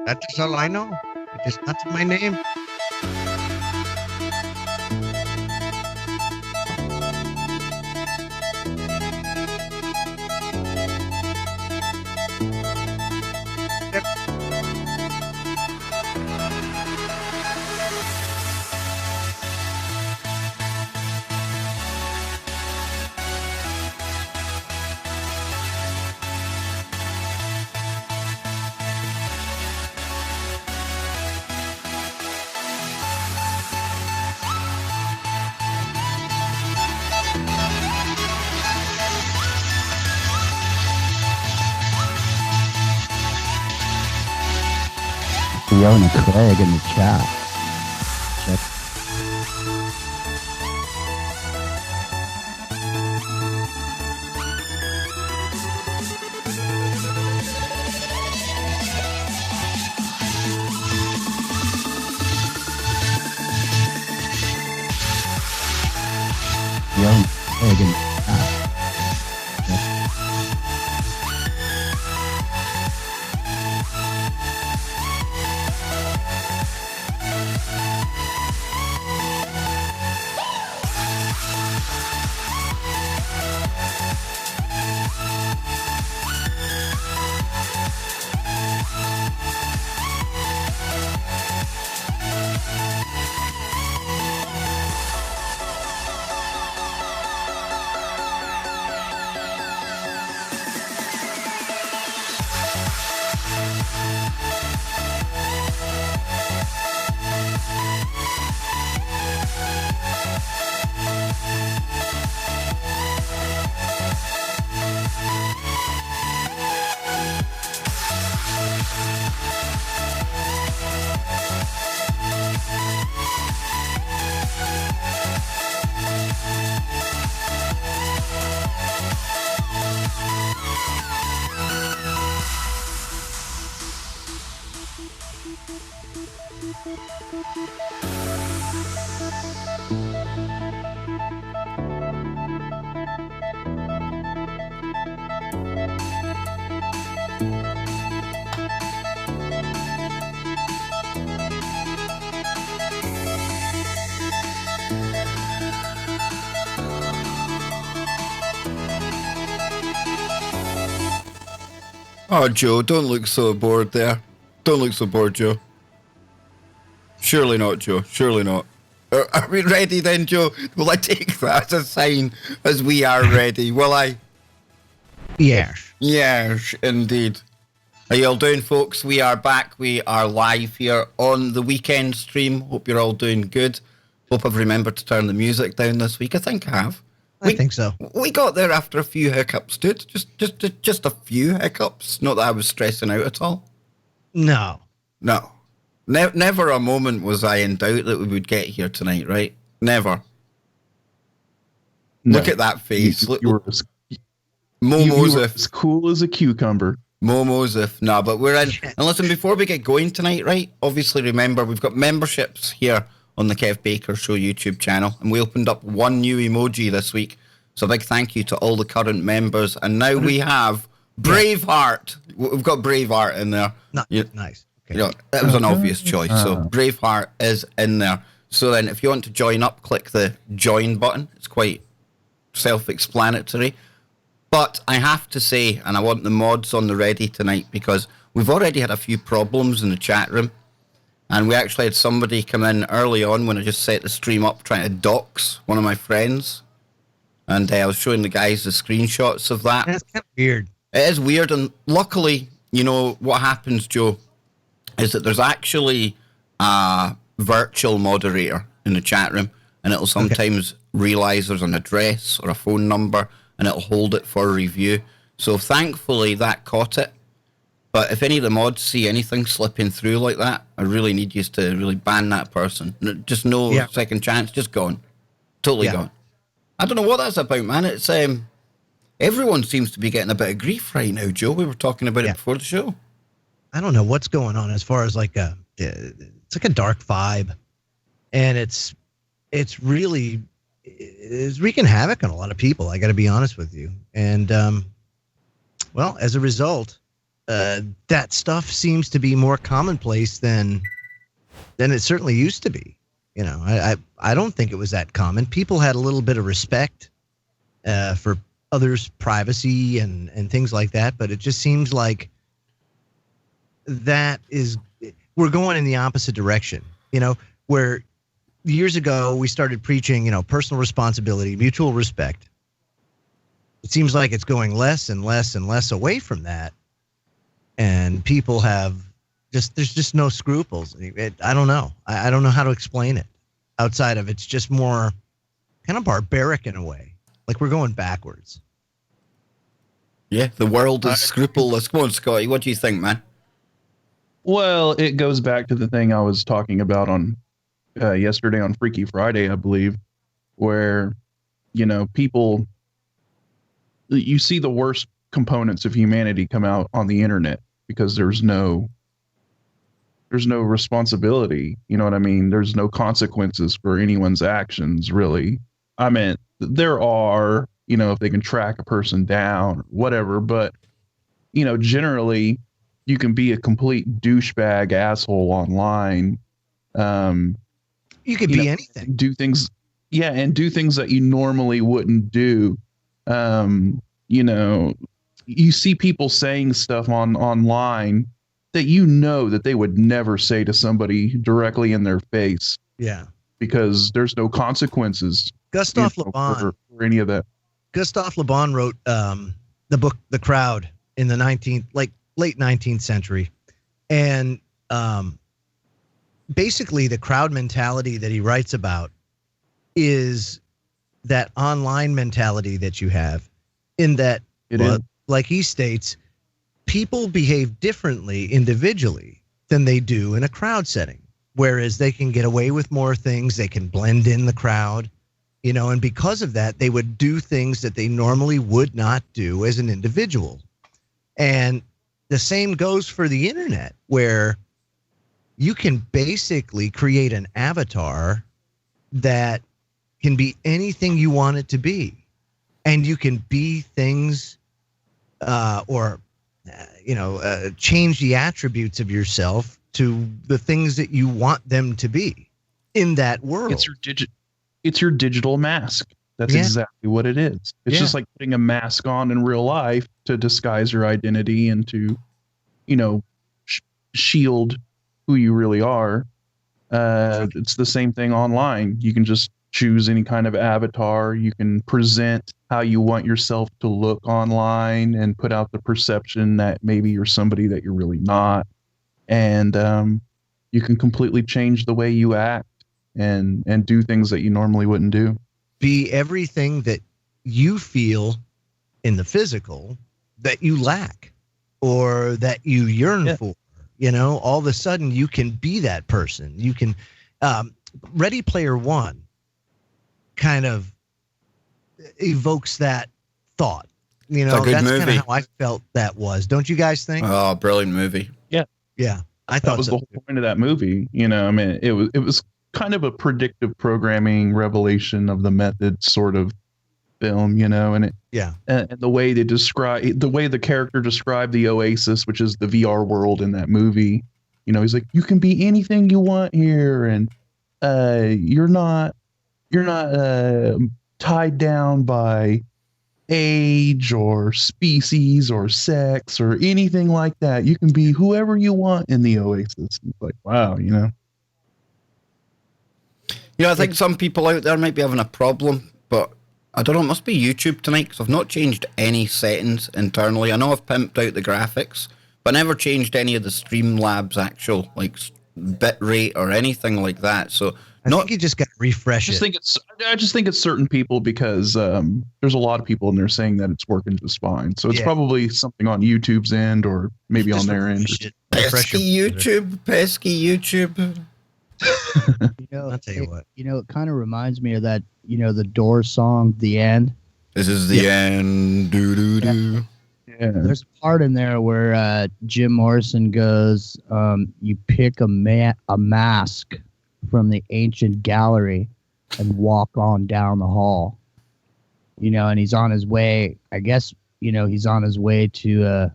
That's all I know. It is not my name. Fiona Craig in the chat. Check. Fiona Craig in the chat. Oh, Joe, don't look so bored there. Don't look so bored, Joe. Surely not, Joe. Surely not. Are we ready then, Joe? Will I take that as a sign as we are ready? Will I? Yes. Yes, indeed. How you all doing, folks? We are back. We are live here on the weekend stream. Hope you're all doing good. Hope I've remembered to turn the music down this week. I think I have. I think so. We got there after a few hiccups, dude. Just a few hiccups. Not that I was stressing out at all. No. No. Never a moment was I in doubt that we would get here tonight, right? Never. No. Look at that face. You were as cool as a cucumber. Momos. No, but we're in. And listen, before we get going tonight, right? Obviously, remember, we've got memberships here on the Kev Baker Show YouTube channel, and we opened up one new emoji this week. So a big thank you to all the current members. And now we have Braveheart. We've got Braveheart in there. Nice. Okay. You know, that was an obvious choice. So Braveheart is in there. So then if you want to join up, click the join button. It's quite self-explanatory. But I have to say, and I want the mods on the ready tonight, because we've already had a few problems in the chat room. And we actually had somebody come in early on when I just set the stream up trying to dox one of my friends. And I was showing the guys the screenshots of that. That's kind of weird. It is weird. And luckily, you know, what happens, Joe, is that there's actually a virtual moderator in the chat room. And it'll sometimes realize there's an address or a phone number, and it'll hold it for review. So thankfully that caught it. But if any of the mods see anything slipping through like that, I really need you to really ban that person. Just no second chance, just gone. Totally gone. I don't know what that's about, man. It's everyone seems to be getting a bit of grief right now, Joe. We were talking about it before the show. I don't know what's going on as far as like it's like a dark vibe. And it's really wreaking havoc on a lot of people, I got to be honest with you. And well, as a result, that stuff seems to be more commonplace than it certainly used to be. You know, I don't think it was that common. People had a little bit of respect for others' privacy and things like that, but it just seems like we're going in the opposite direction. You know, where years ago we started preaching, you know, personal responsibility, mutual respect. It seems like it's going less and less and less away from that, and people have there's just no scruples. I don't know. I don't know how to explain it outside of it's just more kind of barbaric in a way. Like we're going backwards. Yeah, the world is scrupulous. Come on, Scotty. What do you think, man? Well, it goes back to the thing I was talking about on yesterday on Freaky Friday, I believe, where, you know, people, you see the worst components of humanity come out on the internet because there's no responsibility. You know what I mean? There's no consequences for anyone's actions, really. I mean, there are, you know, if they can track a person down or whatever, but, you know, generally you can be a complete douchebag asshole online. You could be anything. Do things, yeah, and do things that you normally wouldn't do. You know, you see people saying stuff online that you know that they would never say to somebody directly in their face. Yeah. Because there's no consequences. Gustav Le Bon for any of that. Gustav Le Bon wrote the book The Crowd in the late 19th century. And basically the crowd mentality that he writes about is that online mentality that you have, in that, like he states, people behave differently individually than they do in a crowd setting, whereas they can get away with more things. They can blend in the crowd, you know, and because of that, they would do things that they normally would not do as an individual. And the same goes for the internet, where you can basically create an avatar that can be anything you want it to be. And you can be things change the attributes of yourself to the things that you want them to be in that world. It's your digital mask. That's exactly what it is. It's just like putting a mask on in real life to disguise your identity and to, you know, shield who you really are. It's the same thing online. You can just choose any kind of avatar. You can present how you want yourself to look online and put out the perception that maybe you're somebody that you're really not. And you can completely change the way you act and do things that you normally wouldn't do. Be everything that you feel in the physical that you lack or that you yearn for. You know, all of a sudden you can be that person. You can Ready Player One kind of evokes that thought. You know, that's kind of how I felt that was. Don't you guys think? Oh, brilliant movie. Yeah. Yeah. I thought that was the whole point of that movie. You know, I mean, it was kind of a predictive programming revelation of the method sort of film, you know, and the way the character described the Oasis, which is the VR world in that movie. You know, he's like, you can be anything you want here, and you're not tied down by age or species or sex or anything like that. You can be whoever you want in the Oasis. It's like, wow, you know. You know, I think some people out there might be having a problem, but I don't know, it must be YouTube tonight, because I've not changed any settings internally. I know I've pimped out the graphics, but I never changed any of the Streamlabs actual, like, bit rate or anything like that. So I think you just got to refresh it. I just think it's certain people, because there's a lot of people in there saying that it's working just fine. So it's probably something on YouTube's end or maybe on their end. Pesky YouTube. You know, I'll tell you what. You know, it kind of reminds me of that, you know, the Doors song, The End. This is the end. Do, do, do. Yeah. There's a part in there where Jim Morrison goes, you pick a mask from the ancient gallery and walk on down the hall. You know, and he's on his way, I guess, you know, he's on his way to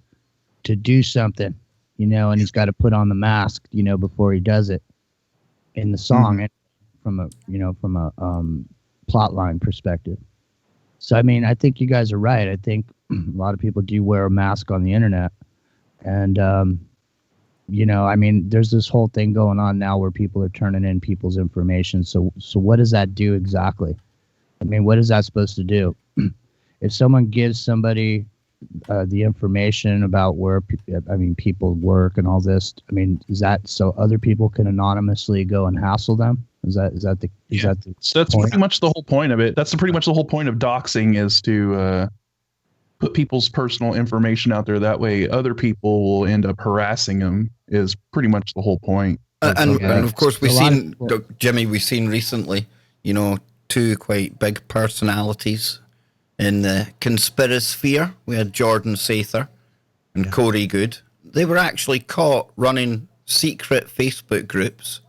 to do something, you know, and he's got to put on the mask, you know, before he does it in the song, and from a plot line perspective. So I mean, I think you guys are right. I think a lot of people do wear a mask on the internet, and you know, I mean, there's this whole thing going on now where people are turning in people's information. So what does that do exactly? I mean, what is that supposed to do? If someone gives somebody the information about where people work and all this, I mean, is that so other people can anonymously go and hassle them? Is that the So that's pretty much the whole point of it. That's pretty much the whole point of doxing, is to put people's personal information out there. That way other people will end up harassing them, is pretty much the whole point. And of course, we've seen, Jimmy, we've seen recently, you know, two quite big personalities in the conspirasphere. We had Jordan Sather and Corey Good. They were actually caught running secret Facebook groups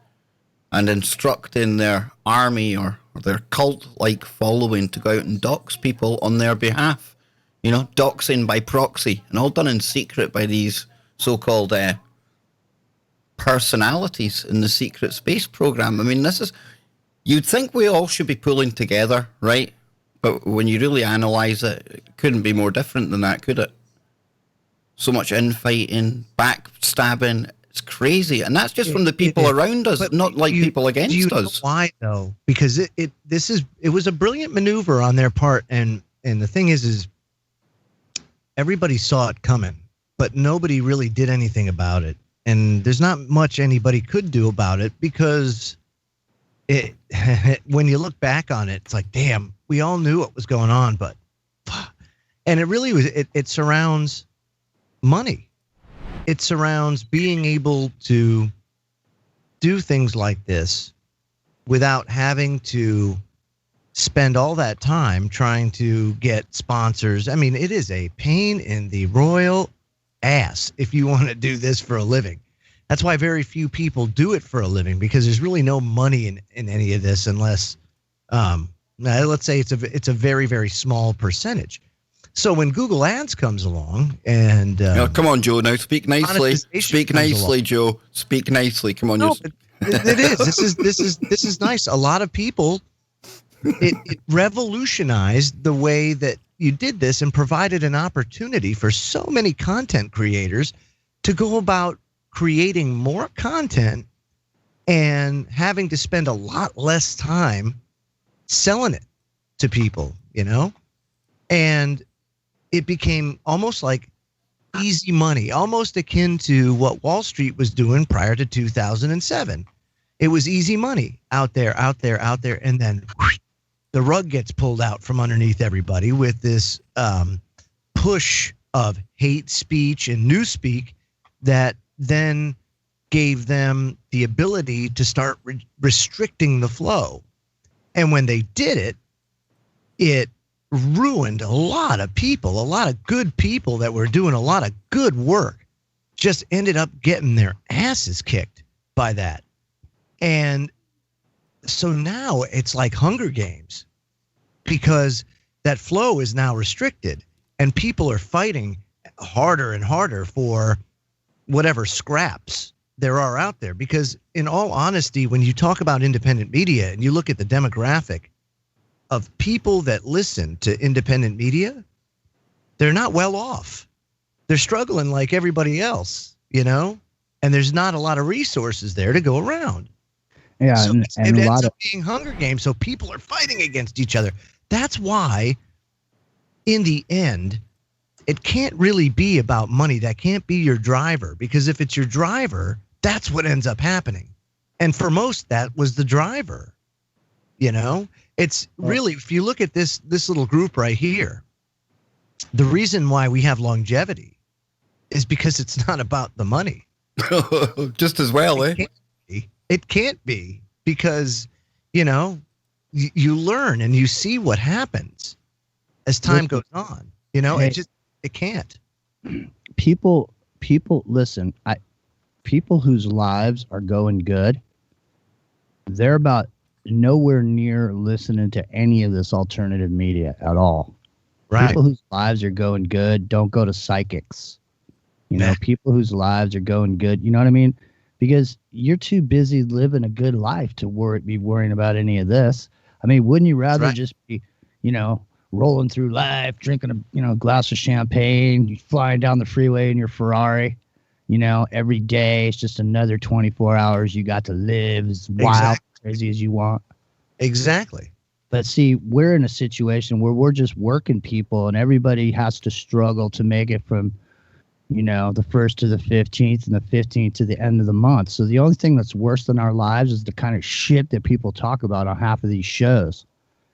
and instructing their army or their cult-like following to go out and dox people on their behalf. You know, doxing by proxy, and all done in secret by these so-called personalities in the secret space program. I mean, this is, you'd think we all should be pulling together, right? But when you really analyze it, it couldn't be more different than that, could it? So much infighting, backstabbing, it's crazy. And that's just from the people around us, not like people against us. Why though? Because it was a brilliant maneuver on their part, and the thing is everybody saw it coming, but nobody really did anything about it. And there's not much anybody could do about it, because when you look back on it, it's like, damn, we all knew what was going on, but, and it really was, it surrounds money. It surrounds being able to do things like this without having to spend all that time trying to get sponsors. I mean, it is a pain in the royal ass if you want to do this for a living. That's why very few people do it for a living, because there's really no money in any of this unless, let's say it's a very, very small percentage. So when Google Ads comes along and come on, Joe, now speak nicely. Speak nicely, Joe. Speak nicely. Come on, it is. This is nice. A lot of people, it revolutionized the way that you did this and provided an opportunity for so many content creators to go about creating more content and having to spend a lot less time selling it to people, you know? And it became almost like easy money, almost akin to what Wall Street was doing prior to 2007. It was easy money out there. And then whoosh, the rug gets pulled out from underneath everybody with this push of hate speech and newspeak that then gave them the ability to start restricting the flow. And when they did it, it ruined a lot of people, a lot of good people that were doing a lot of good work, just ended up getting their asses kicked by that. And so now it's like Hunger Games, because that flow is now restricted and people are fighting harder and harder for whatever scraps there are out there. Because in all honesty, when you talk about independent media and you look at the demographic of people that listen to independent media, they're not well off. They're struggling like everybody else, you know, and there's not a lot of resources there to go around. Yeah. So and it a ends lot up being Hunger Games. So people are fighting against each other. That's why in the end, it can't really be about money. That can't be your driver, because if it's your driver, that's what ends up happening. And for most, that was the driver. You know, it's really, if you look at this little group right here, the reason why we have longevity is because it's not about the money. Just as well, It can't be, because, you know, you learn and you see what happens as time goes on. You know, it can't. People listen. People whose lives are going good, they're about nowhere near listening to any of this alternative media at all. Right. People whose lives are going good don't go to psychics. You know, people whose lives are going good. You know what I mean? Because you're too busy living a good life to be worrying about any of this. I mean, wouldn't you rather just be, you know, rolling through life, drinking a glass of champagne, flying down the freeway in your Ferrari, you know, every day it's just another 24 hours you got to live as wild, crazy as you want. Exactly. But see, we're in a situation where we're just working people, and everybody has to struggle to make it from, you know, the 1st to the 15th and the 15th to the end of the month. So the only thing that's worse than our lives is the kind of shit that people talk about on half of these shows.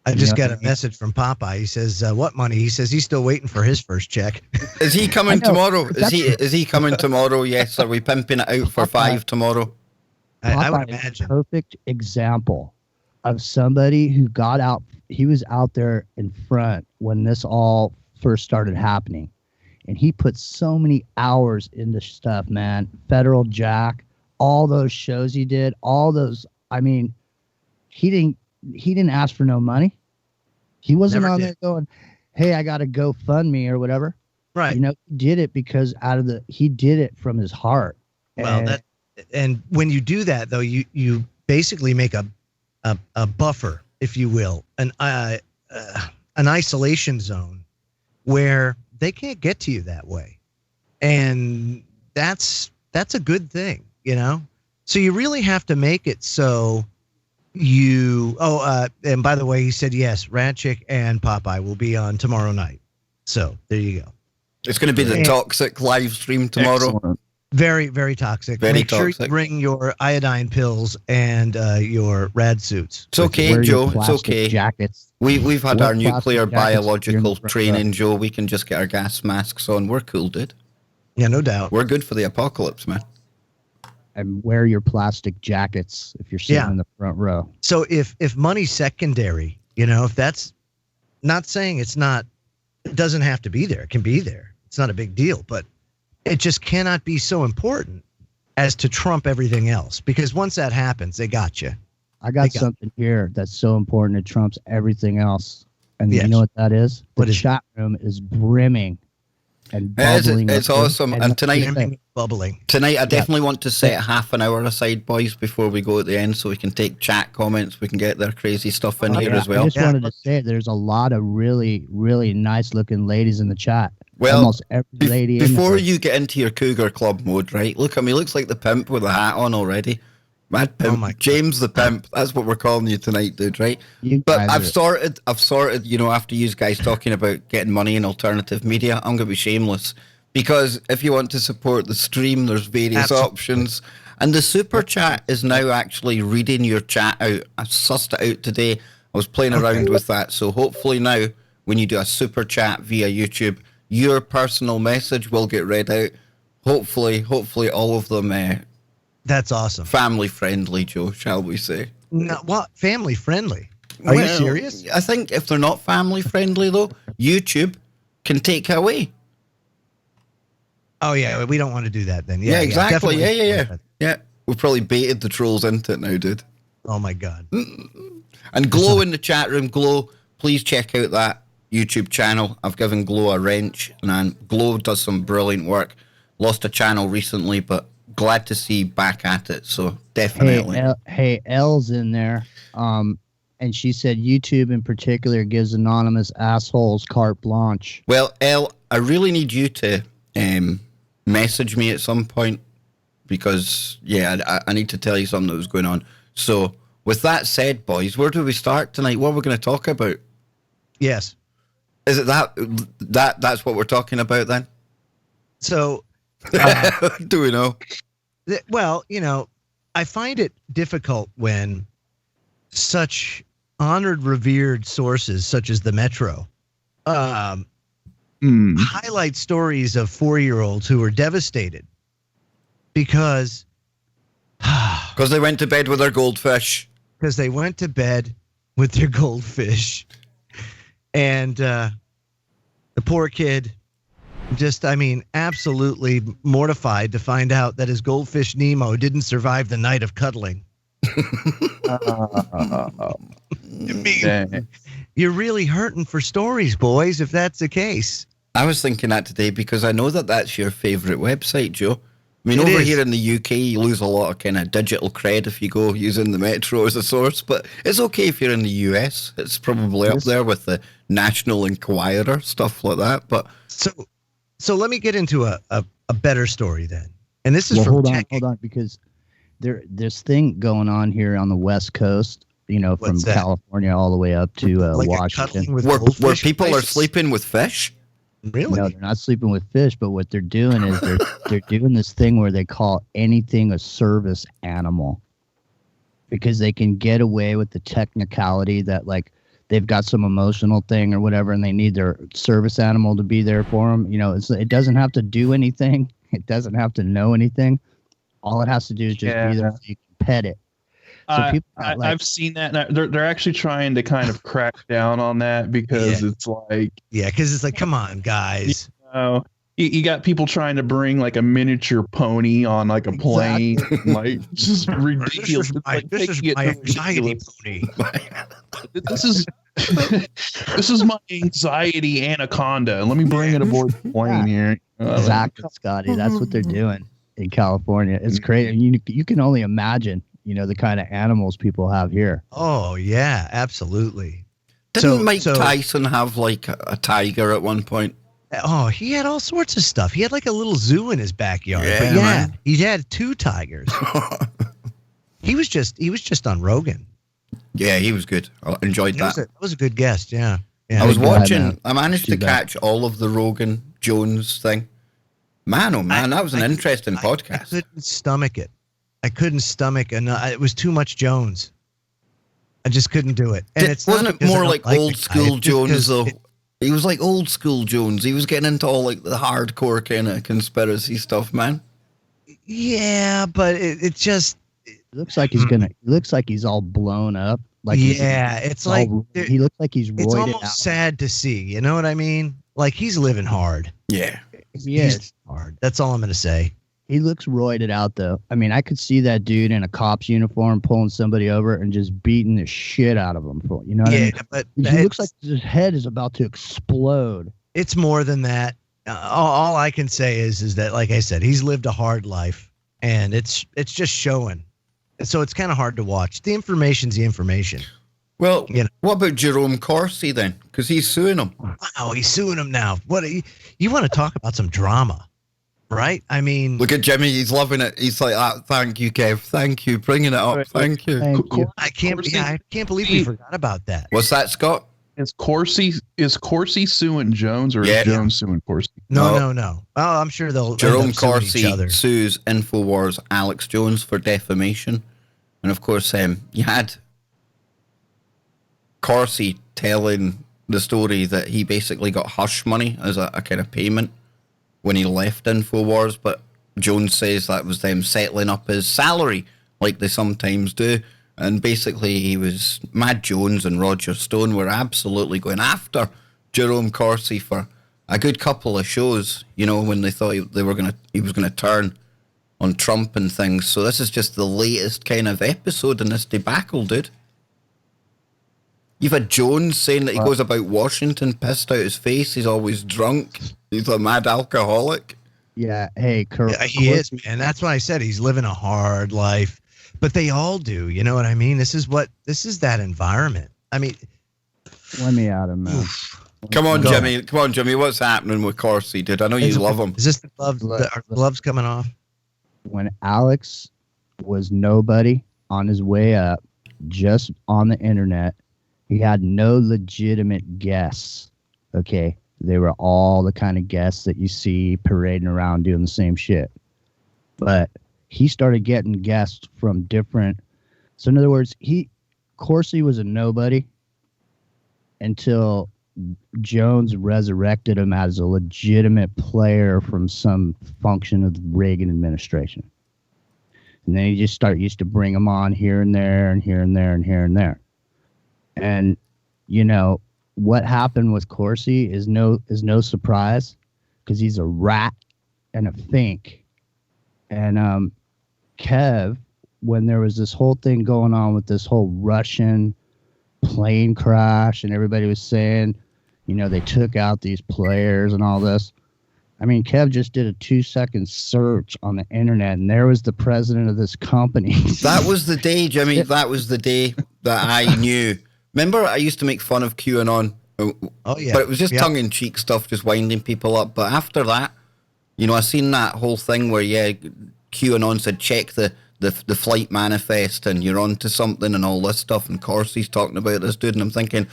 I just got a message from Popeye. He says, what money? He says he's still waiting for his first check. Is he coming tomorrow? Is he coming tomorrow? Yes. Are we pimping it out for 5 tomorrow? I would imagine. Perfect example of somebody who got out. He was out there in front when this all first started happening. And he put so many hours into stuff, man. Federal Jack, all those shows he did, all those. I mean, he didn't ask for no money. He wasn't on there going, "Hey, I got to GoFundMe or whatever." Right. You know, he did it because he did it from his heart. Well, and when you do that though, you basically make a buffer, if you will, an isolation zone where they can't get to you that way. And that's a good thing, you know? So you really have to make it so and by the way, he said, yes, Radchick and Popeye will be on tomorrow night. So there you go. It's going to be the toxic live stream tomorrow. Excellent. Very, very toxic. Make sure you bring your iodine pills and your rad suits. It's okay, Joe. It's okay. Jackets. We've had our nuclear biological training, Joe. We can just get our gas masks on. We're cool, dude. Yeah, no doubt. We're good for the apocalypse, man. And wear your plastic jackets if you're sitting in the front row. So if money's secondary, you know, if that's not saying it doesn't have to be there. It can be there. It's not a big deal, but it just cannot be so important as to trump everything else, because once that happens, they got you. I got something here that's so important it trumps everything else. And you know what that is? The chat room is brimming and bubbling. It's awesome. And tonight, bubbling. Tonight, I definitely want to set half an hour aside, boys, before we go at the end, so we can take chat comments. We can get their crazy stuff in here as well. I just wanted to say there's a lot of really, really nice looking ladies in the chat. Well, almost every lady before you get into your Cougar Club mode, right? Look at me. Looks like the pimp with a hat on already. Mad pimp. Oh James the pimp. That's what we're calling you tonight, dude, right? But I've sorted, you know, after you guys talking about getting money in alternative media, I'm going to be shameless. Because if you want to support the stream, there's various options. And the super chat is now actually reading your chat out. I sussed it out today. I was playing around with that. So hopefully now, when you do a super chat via YouTube, your personal message will get read out. Hopefully all of them that's awesome. Family friendly, Joe, shall we say? No, what? Family friendly? Are you serious? I think if they're not family friendly, though, YouTube can take it away. Oh, yeah. We don't want to do that then. Yeah, exactly. Yeah. We've probably baited the trolls into it now, dude. Oh, my God. And Glow in the chat room. Glow, please check out that YouTube channel. I've given Glow a wrench, and Glow does some brilliant work. Lost a channel recently, but glad to see back at it. So definitely. Hey, Elle's in there. And she said YouTube in particular gives anonymous assholes carte blanche. Well, Elle, I really need you to message me at some point, because I need to tell you something that was going on. So with that said, boys, where do we start tonight? What are we going to talk about? Yes. Is it that's what we're talking about then? So do we know? Well, you know, I find it difficult when such honored, revered sources such as the Metro highlight stories of 4-year-olds who are devastated because they went to bed with their goldfish. Because they went to bed with their goldfish. And the poor kid just, absolutely mortified to find out that his goldfish Nemo didn't survive the night of cuddling. You're really hurting for stories, boys, if that's the case. I was thinking that today because I know that that's your favourite website, Joe. I mean, It over is. here in the UK, you lose a lot of kind of digital cred if you go using the Metro as a source, but it's okay if you're in the US. It's probably up there with the National Enquirer, stuff like that. But so let me get into a better story then. And this is hold on, because there's thing going on here on the West Coast, you know, from California all the way up to like Washington, where people are sleeping with fish. Really? No, they're not sleeping with fish, but what they're doing is they're doing this thing where they call anything a service animal, because they can get away with the technicality that, like, they've got some emotional thing or whatever, and they need their service animal to be there for them. You know, it doesn't have to do anything. It doesn't have to know anything. All it has to do is just be there so you can pet it. So I've seen that. And they're actually trying to kind of crack down on that because it's like, because it's like, come on, guys. You know, you got people trying to bring like a miniature pony on like a plane, like just ridiculous. This is my anxiety pony. This is my anxiety anaconda. Let me bring it aboard the plane here. Exactly, Scotty. That's what they're doing in California. It's crazy. You can only imagine, you know, the kind of animals people have here. Oh yeah, absolutely. Didn't Mike Tyson have like a tiger at one point? Oh, he had all sorts of stuff. He had like a little zoo in his backyard. Yeah, man. He had 2 tigers. He was just on Rogan. Yeah, he was good. I enjoyed that. That was a good guest. Yeah. I was watching. I managed to catch all of the Rogan Jones thing. Man, oh man, that was an interesting podcast. I couldn't stomach it. I couldn't stomach it. It was too much Jones. I just couldn't do it. And Wasn't it more like old school Jones though? He was like old school Jones. He was getting into all like the hardcore kind of conspiracy stuff, man. Yeah, but it just looks like he's gonna. Looks like he's all blown up. Like it's like he looks like he's roided. It's almost out. sad to see. You know what I mean? Like he's living hard. Yeah. He's hard. That's all I'm gonna say. He looks roided out though. I mean, I could see that dude in a cop's uniform pulling somebody over and just beating the shit out of him. You know what I mean? But he looks like his head is about to explode. It's more than that. All I can say is that, like I said, he's lived a hard life, and it's just showing. So it's kind of hard to watch. The information's the information. Well, what about Jerome Corsi then? Because he's suing him. Oh, he's suing him now. What? You want to talk about some drama, right? I mean, look at Jimmy. He's loving it. He's like, thank you, Kev. Thank you. Bringing it up. Thank you. I can't believe we forgot about that. What's that, Scott? Is Corsi suing Jones, or is Jones suing Corsi? No. Oh, I'm sure they'll. Jerome Corsi sues InfoWars Alex Jones for defamation, and of course, you had Corsi telling the story that he basically got hush money as a kind of payment when he left InfoWars, but Jones says that was them settling up his salary like they sometimes do. And basically, Mad Jones and Roger Stone were absolutely going after Jerome Corsi for a good couple of shows, you know, when they thought he was gonna turn on Trump and things. So this is just the latest kind of episode in this debacle, dude. You've had Jones saying that he goes about Washington pissed out his face. He's always drunk. He's a mad alcoholic. Yeah, hey, he is, man. That's why I said he's living a hard life. But they all do, you know what I mean? This is that environment. I mean, let me at him, man. Come on, Jimmy. What's happening with Corsi, dude? I know you love him. Is this the glove? Are gloves coming off? When Alex was nobody on his way up, just on the internet, he had no legitimate guests. Okay, they were all the kind of guests that you see parading around doing the same shit, but he started getting guests from different. So in other words, Corsi was a nobody until Jones resurrected him as a legitimate player from some function of the Reagan administration. And then he just used to bring him on here and there and here and there and here and there. And, you know, what happened with Corsi is no surprise, because he's a rat and a fink. And, Kev, when there was this whole thing going on with this whole Russian plane crash, and everybody was saying, they took out these players and all this. I mean, Kev just did a 2-second search on the internet, and there was the president of this company. That was the day, Jimmy. That was the day that I knew. Remember, I used to make fun of QAnon. Oh, yeah. But it was just tongue-in-cheek stuff, just winding people up. But after that, I seen that whole thing where, QAnon said, check the flight manifest and you're on to something and all this stuff. And Corsi's talking about this dude. And I'm thinking,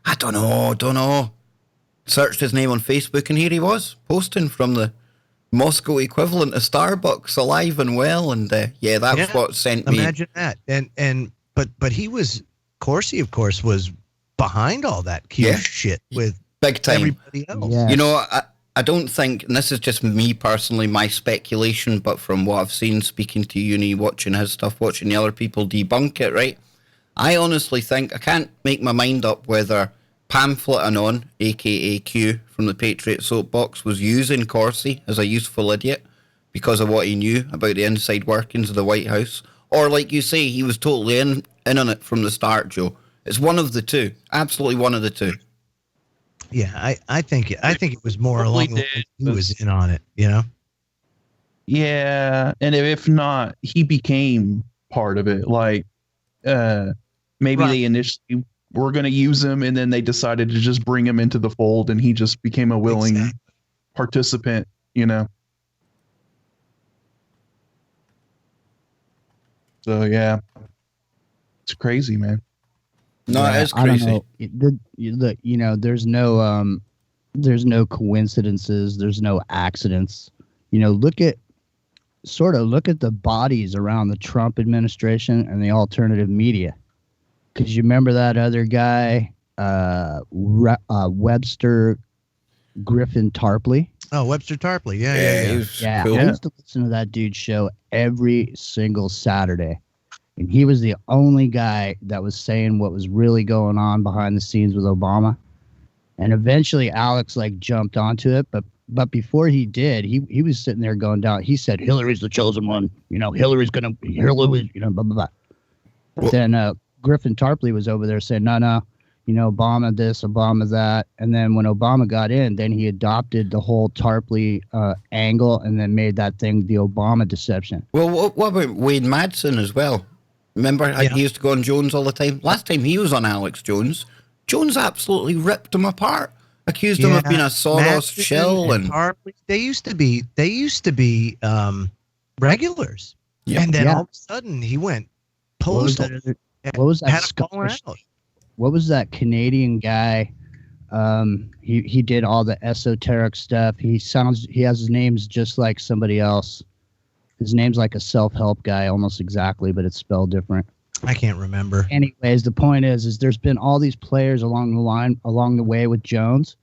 I don't know. Searched his name on Facebook, and here he was, posting from the Moscow equivalent of Starbucks, alive and well. And that was what sent me. Imagine that. But he was, Corsi, of course, was behind all that Q shit with big time everybody else. Yes. I don't think, and this is just me personally, my speculation, but from what I've seen, speaking to Uni, watching his stuff, watching the other people debunk it, right? I honestly think, I can't make my mind up whether Pamphlet Anon, a.k.a. Q, from the Patriot Soapbox, was using Corsi as a useful idiot because of what he knew about the inside workings of the White House. Or, like you say, he was totally in on it from the start, Joe. It's one of the two. Absolutely one of the two. Yeah, I think it was more along the lines he was in on it, Yeah, and if not, he became part of it. Like, maybe they initially were going to use him, and then they decided to just bring him into the fold, and he just became a willing participant, So yeah, it's crazy, man. No, it's crazy. I don't know. There's no coincidences. There's no accidents. Look at the bodies around the Trump administration and the alternative media. Because you remember that other guy, Webster Griffin Tarpley? Oh, Webster Tarpley. Yeah. Cool. I used to listen to that dude's show every single Saturday. And he was the only guy that was saying what was really going on behind the scenes with Obama. And eventually Alex jumped onto it. But before he did, he was sitting there going down. He said, Hillary's the chosen one. Hillary's blah, blah, blah. But then Griffin Tarpley was over there saying, no, Obama this, Obama that. And then when Obama got in, then he adopted the whole Tarpley angle and then made that thing the Obama deception. Well, what about Wade Madsen as well? Remember, he used to go on Jones all the time. Last time he was on Alex Jones, Jones absolutely ripped him apart, accused him of being a Soros shill, and Tarpley, they used to be regulars, and then all of a sudden he went postal. What was that? What was that Canadian guy? He did all the esoteric stuff. He has his names just like somebody else. His name's like a self-help guy almost exactly, but it's spelled different. I can't remember. Anyways, the point is there's been all these players along the way with Jones,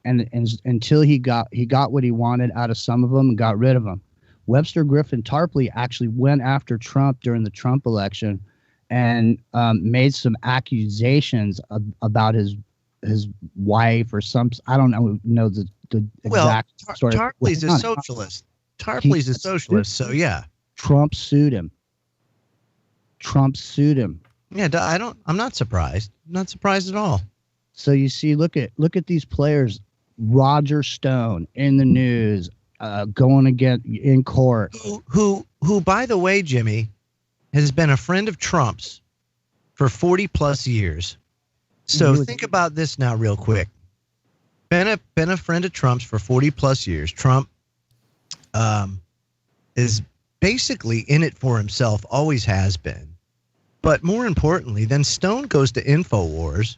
and until he got what he wanted out of some of them and got rid of them. Webster Griffin Tarpley actually went after Trump during the Trump election and made some accusations about his wife or some. I don't know the exact story. Tarpley's a socialist. Tarpley's a socialist, so yeah. Trump sued him. Yeah, I'm not surprised. I'm not surprised at all. So you see, look at these players. Roger Stone in the news, going again in court. Who, by the way, Jimmy, has been a friend of Trump's for 40 plus years. So think about this now, real quick. Been a friend of Trump's for 40 plus years. Trump is basically in it for himself, always has been. But more importantly, then Stone goes to InfoWars,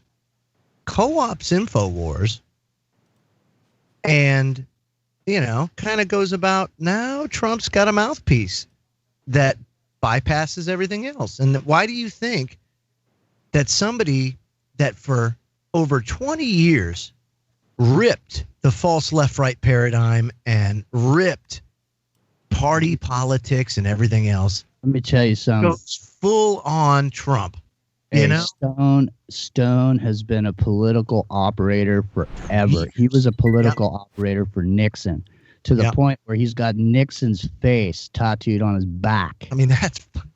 co-ops InfoWars, and, kind of goes about, now Trump's got a mouthpiece that bypasses everything else. And why do you think that somebody that for over 20 years ripped the false left-right paradigm and ripped party politics and everything else. Let me tell you something. Goes full on Trump. Stone has been a political operator forever. He was a political operator for Nixon to the point where he's got Nixon's face tattooed on his back. I mean,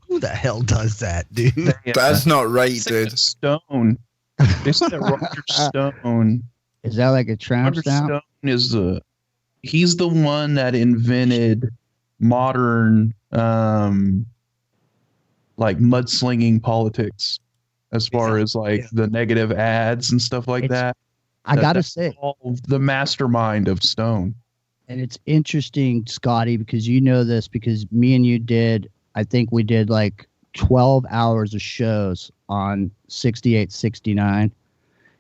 who the hell does that, dude? That's not right, dude. Stone. They said that Roger Stone Is that like a tramp stamp? Stone is he's the one that invented modern like mudslinging politics, as far as like the negative ads and stuff like that. I gotta say, all the mastermind of Stone. And it's interesting, Scotty, because you know this, because me and you did, I think we did like 12 hours of shows on 68, 69.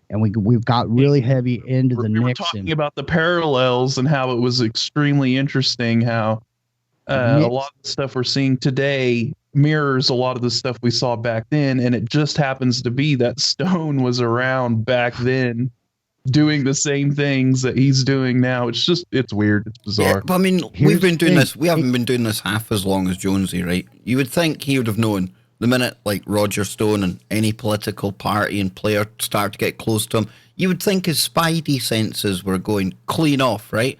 And we've got really heavy into the Nixon. We were talking about the parallels and how it was extremely interesting how a lot of the stuff we're seeing today mirrors a lot of the stuff we saw back then. And it just happens to be that Stone was around back then doing the same things that he's doing now. It's weird. It's bizarre. Yeah, but I mean, we've been doing this. We haven't been doing this half as long as Jonesy, right? You would think he would have known the minute like Roger Stone and any political party and player start to get close to him. You would think his spidey senses were going clean off, right?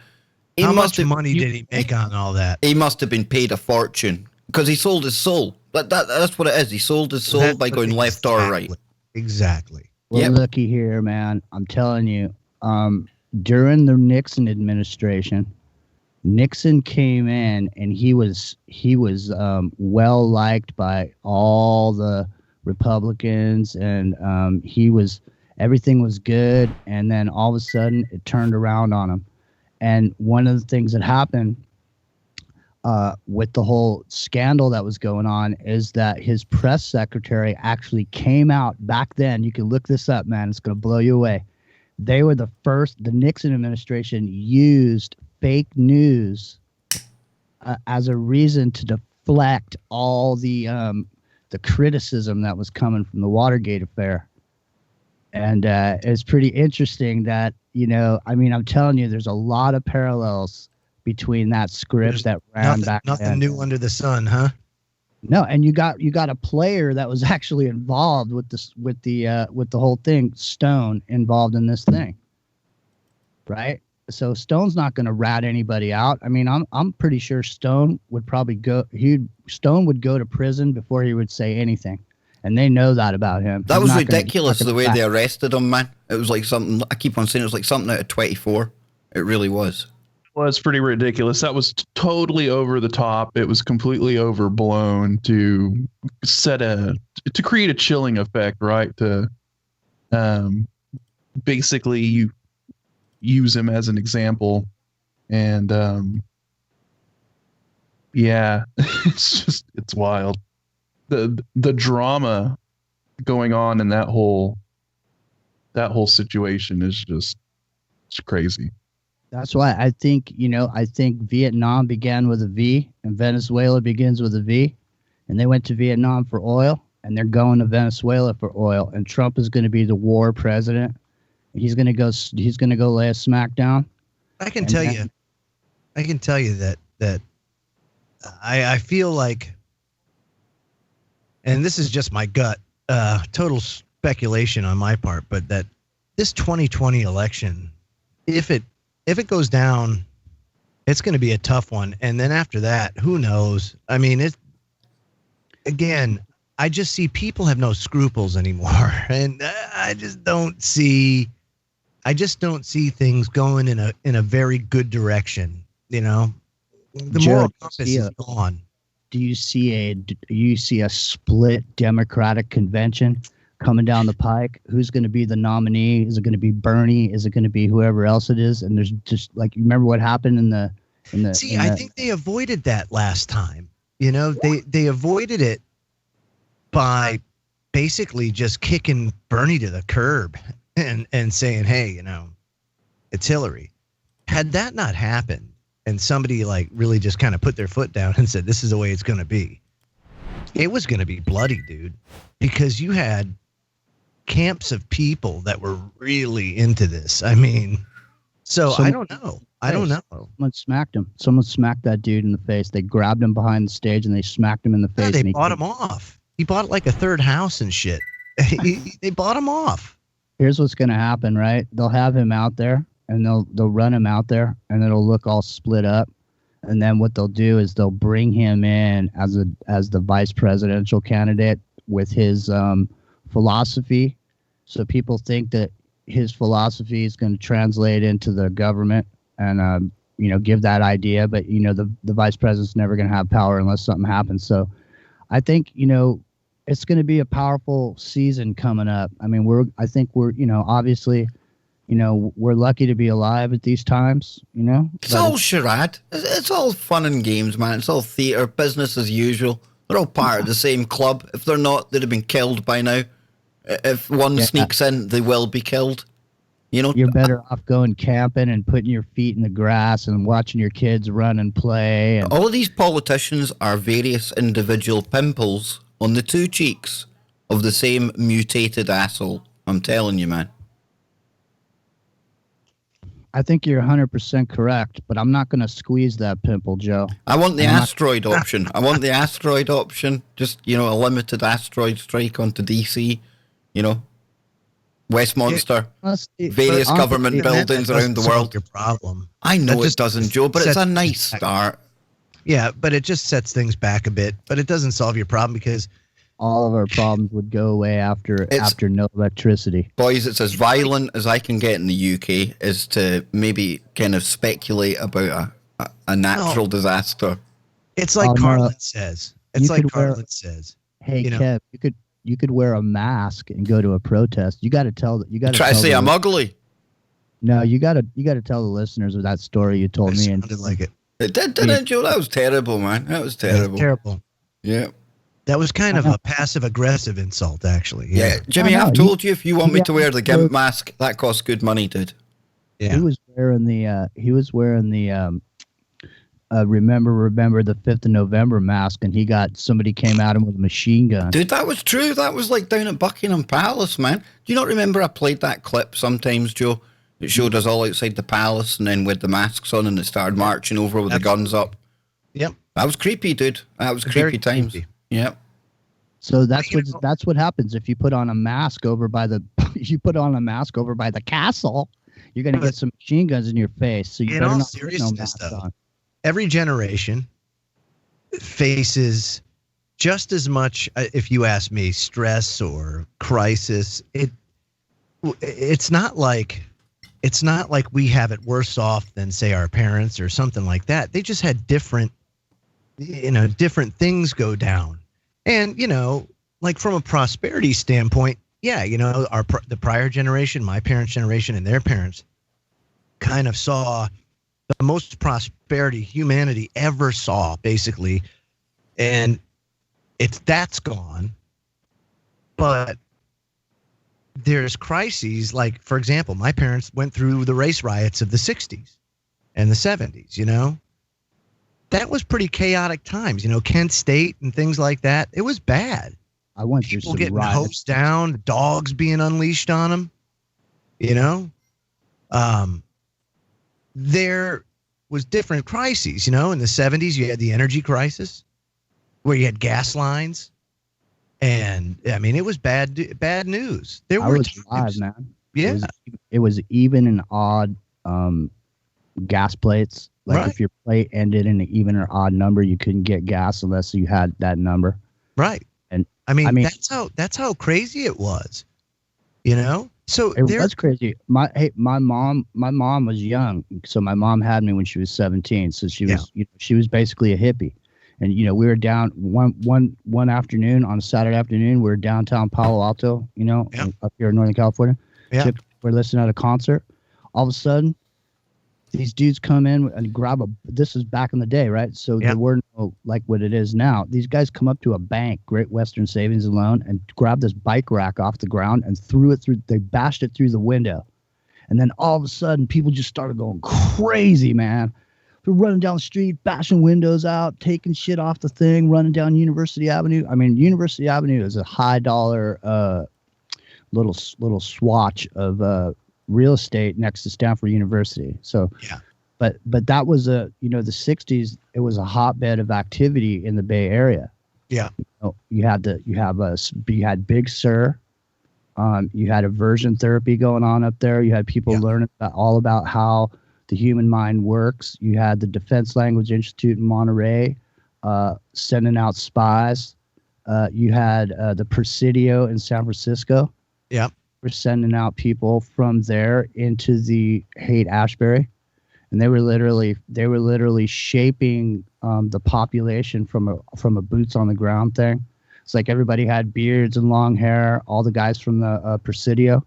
How much money did he make on all that? He must have been paid a fortune because he sold his soul. That's what it is. He sold his soul by going left or right. Exactly. Well, looky here, man. I'm telling you, during the Nixon administration, Nixon came in and he was well liked by all the Republicans, and everything was good. And then all of a sudden, it turned around on him. And one of the things that happened with the whole scandal that was going on is that his press secretary actually came out back then. You can look this up, man. It's going to blow you away. They were the Nixon administration used fake news as a reason to deflect all the criticism that was coming from the Watergate affair. And it's pretty interesting that, I mean, I'm telling you, there's a lot of parallels between that script that ran back then. Nothing new under the sun, huh? No, and you got a player that was actually involved with the whole thing, Stone, involved in this thing, right? So Stone's not going to rat anybody out. I mean, I'm pretty sure Stone would probably Stone would go to prison before he would say anything, and they know that about him. That was ridiculous the way they arrested him, man. It was like something. I keep on saying it was like something out of 24. It really was. Well, it's pretty ridiculous. That was totally over the top. It was completely overblown to create a chilling effect, right? To basically you use him as an example, and it's wild. The drama going on in that whole situation is it's crazy. That's why I think Vietnam began with a V and Venezuela begins with a V, and they went to Vietnam for oil and they're going to Venezuela for oil, and Trump is going to be the war president. He's going to go lay a smackdown. I can tell you that I feel like, and this is just my gut, total speculation on my part, but that this 2020 election, if it goes down, it's going to be a tough one. And then after that, who knows? I mean, I just see people have no scruples anymore. And I just don't see things going in a very good direction. The moral compass is gone. Do you see a split Democratic convention coming down the pike? Who's going to be the nominee? Is it going to be Bernie? Is it going to be whoever else it is? And there's just like, you remember what happened in the I think they avoided that last time. They avoided it by basically just kicking Bernie to the curb and saying, hey, it's Hillary. Had that not happened and somebody like really just kind of put their foot down and said, this is the way it's going to be, it was going to be bloody, dude, because you had camps of people that were really into this. I mean, I don't know. Someone smacked him. Someone smacked that dude in the face. They grabbed him behind the stage and they smacked him in the face. Yeah, they bought him off. He bought like a third house and shit. They bought him off. Here's what's going to happen, right? They'll have him out there and they'll run him out there and it'll look all split up. And then what they'll do is they'll bring him in as the vice presidential candidate with his philosophy. So people think that his philosophy is going to translate into the government and give that idea. But the vice president's never going to have power unless something happens. So I think it's going to be a powerful season coming up. I mean, I think we're obviously. We're lucky to be alive at these times, It's all charade. It's all fun and games, man. It's all theatre, business as usual. They're all part of the same club. If they're not, they'd have been killed by now. If one sneaks in, they will be killed. You're better off going camping and putting your feet in the grass and watching your kids run and play. And all of these politicians are various individual pimples on the two cheeks of the same mutated asshole. I'm telling you, man. I think you're 100% correct, but I'm not going to squeeze that pimple, Joe. I want the asteroid option. I want the asteroid option. Just, a limited asteroid strike onto DC, Westminster, various government buildings around the world. Your problem. I know it doesn't, Joe, but it's a nice start. Yeah, but it just sets things back a bit, but it doesn't solve your problem because all of our problems would go away after no electricity. Boys, it's as violent as I can get in the UK is to maybe kind of speculate about a natural disaster. It's like Carlin says. It's like Carlin says. Hey, Kev, you could wear a mask and go to a protest. You got to tell. You got to try to say I'm ugly. No, you got to tell the listeners of that story you told me. And like it. It did, didn't it, Joe? That was terrible, man. That was terrible. Terrible. Yeah. That was kind of a passive-aggressive insult, actually. Yeah, Jimmy, I've told you if you want me to wear the gimp mask, that costs good money, dude. Yeah. He was wearing the remember the 5th of November mask, and somebody came at him with a machine gun. Dude, that was true. That was like down at Buckingham Palace, man. Do you not remember I played that clip sometimes, Joe? It showed us all outside the palace, and then with the masks on, and it started marching over with the guns up. Yep. That was creepy, dude. That was creepy times. Creepy. Yep. So that's what happens if you put on a mask over by the castle. You're gonna get some machine guns in your face. So you better not put no mask on. Every generation faces just as much, if you ask me, stress or crisis. It's not like we have it worse off than, say, our parents or something like that. They just had different things go down. And, like from a prosperity standpoint, the prior generation, my parents' generation and their parents kind of saw the most prosperity humanity ever saw, basically. And that's gone. But there's crises, like, for example, my parents went through the race riots of the 60s and the 70s, That was pretty chaotic times, Kent State and things like that. It was bad. I went through people getting hosed down, dogs being unleashed on them, There was different crises, in the 70s you had the energy crisis where you had gas lines. And I mean, it was bad news. There were times, man. Yeah. It was even and odd gas plates. Like if your plate ended in an even or odd number, you couldn't get gas unless you had that number. Right. And I mean that's how crazy it was. So it was crazy. My mom was young, so my mom had me when she was 17. So she was she was basically a hippie. And we were down one afternoon on a Saturday afternoon. We were downtown Palo Alto, up here in Northern California. Yeah. We're listening at a concert. All of a sudden, these dudes come in and grab this is back in the day, right? So there were no, like what it is now. These guys come up to a bank, Great Western Savings and Loan, and grabbed this bike rack off the ground and they bashed it through the window. And then all of a sudden, people just started going crazy, man. They're running down the street, bashing windows out, taking shit off the thing, running down University Avenue. I mean, University Avenue is a high dollar little swatch of real estate next to Stanford University. So, but that was the 60s. It was a hotbed of activity in the Bay Area. Yeah. You had Big Sur. You had aversion therapy going on up there. You had people learning all about how the human mind works. You had the Defense Language Institute in Monterey sending out spies. You had the Presidio in San Francisco. Yeah. were sending out people from there into the Haight-Ashbury, and they were literally shaping the population from a boots on the ground thing. It's like everybody had beards and long hair. All the guys from the Presidio,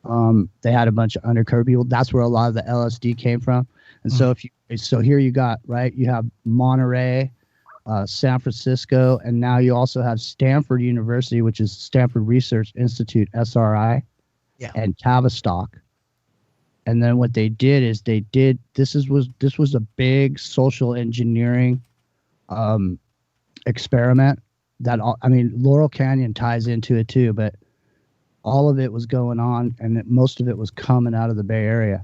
they had a bunch of undercover people. That's where a lot of the LSD came from. And so here you got, right, you have Monterey, San Francisco, and now you also have Stanford University, which is Stanford Research Institute, SRI, and Tavistock. And then what they did is this was a big social engineering experiment that Laurel Canyon ties into it too, but all of it was going on, and most of it was coming out of the Bay Area.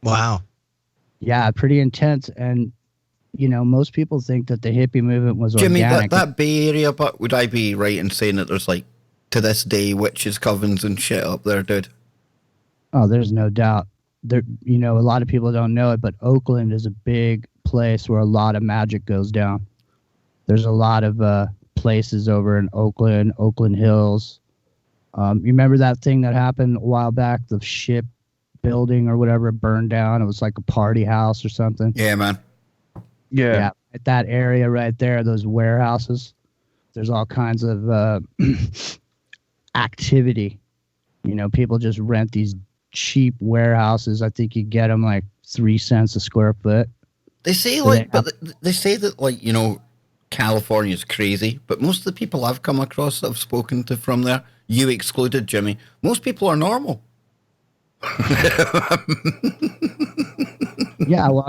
Wow. Yeah, pretty intense. And most people think that the hippie movement was Jimmy, organic. that Bay Area, but would I be right in saying that there's like, to this day, witches, covens and shit up there, dude? Oh, there's no doubt. There, a lot of people don't know it, but Oakland is a big place where a lot of magic goes down. There's a lot of places over in Oakland Hills. You remember that thing that happened a while back, the ship building or whatever burned down? It was like a party house or something. Yeah, man. Yeah. At that area right there, those warehouses, there's all kinds of activity. People just rent these cheap warehouses. I think you get them like 3 cents a square foot. They say they say that California's crazy, but most of the people I've come across that I've spoken to from there, you excluded, Jimmy, most people are normal. Yeah, well,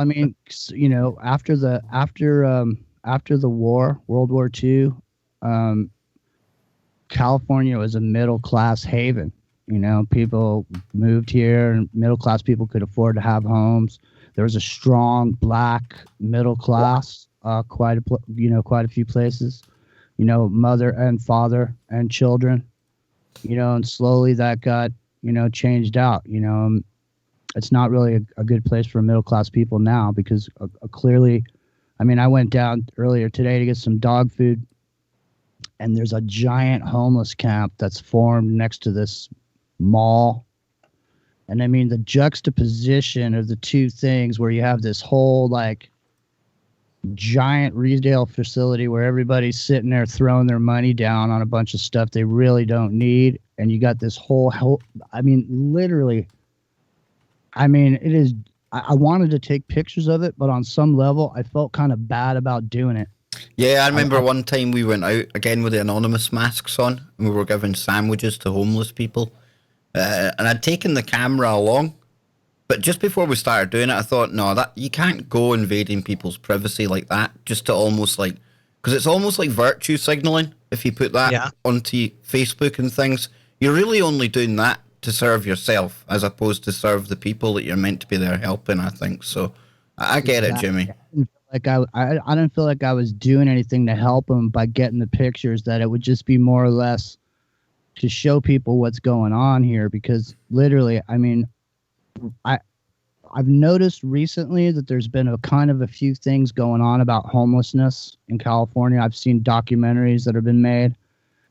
after the war, World War II, California was a middle class haven. People moved here, and middle class people could afford to have homes. There was a strong black middle class, quite a few places. Mother and father and children. And slowly that got changed out. It's not really a good place for middle class people now because clearly, I went down earlier today to get some dog food, and there's a giant homeless camp that's formed next to this mall. And the juxtaposition of the two things, where you have this whole like giant retail facility where everybody's sitting there throwing their money down on a bunch of stuff they really don't need, and you got this whole literally, it is. I wanted to take pictures of it, but on some level, I felt kind of bad about doing it. Yeah, I remember one time we went out again with the anonymous masks on, and we were giving sandwiches to homeless people. And I'd taken the camera along, but just before we started doing it, I thought, no, that you can't go invading people's privacy like that, just to almost like, because it's almost like virtue signaling if you put that onto Facebook and things. You're really only doing that to serve yourself as opposed to serve the people that you're meant to be there helping, I think. So I get it, Jimmy. I didn't feel like I was doing anything to help them by getting the pictures, that it would just be more or less to show people what's going on here, because literally, I've noticed recently that there's been a few things going on about homelessness in California. I've seen documentaries that have been made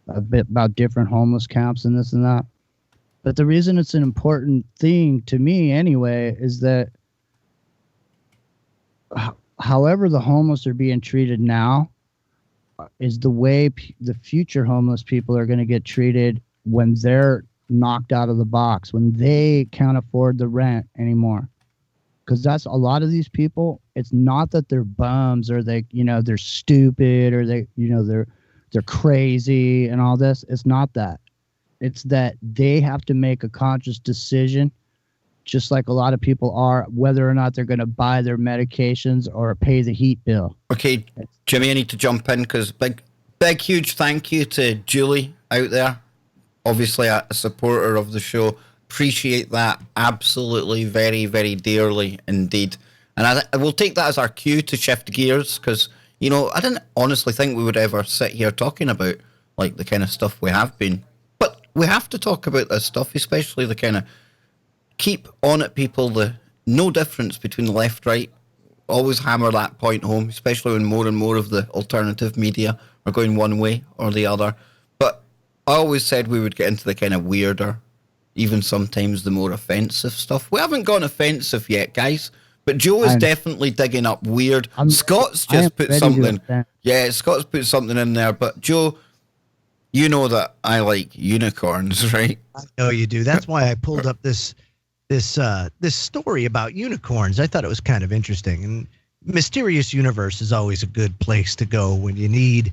a bit about different homeless camps and this and that. But the reason it's an important thing to me anyway is that however the homeless are being treated now is the way the future homeless people are going to get treated when they're knocked out of the box, when they can't afford the rent anymore. Because that's a lot of these people. It's not that they're bums or they're stupid or they're crazy and all this. It's not that. It's that they have to make a conscious decision, just like a lot of people are, whether or not they're going to buy their medications or pay the heat bill. Okay, Jimmy, I need to jump in because big, huge thank you to Julie out there. Obviously a supporter of the show. Appreciate that absolutely very, very dearly indeed. And I will take that as our cue to shift gears because, I didn't honestly think we would ever sit here talking about like the kind of stuff we have been. But we have to talk about this stuff, especially the kind of keep on it people, the no difference between the left, right. Always hammer that point home, especially when more and more of the alternative media are going one way or the other. But I always said we would get into the kind of weirder, even sometimes the more offensive stuff. We haven't gone offensive yet, guys, but Joe is definitely digging up weird. Scott's just put something. Yeah, Scott's put something in there, but Joe, you know that I like unicorns, right? I know you do. That's why I pulled up this story about unicorns. I thought it was kind of interesting. And Mysterious Universe is always a good place to go when you need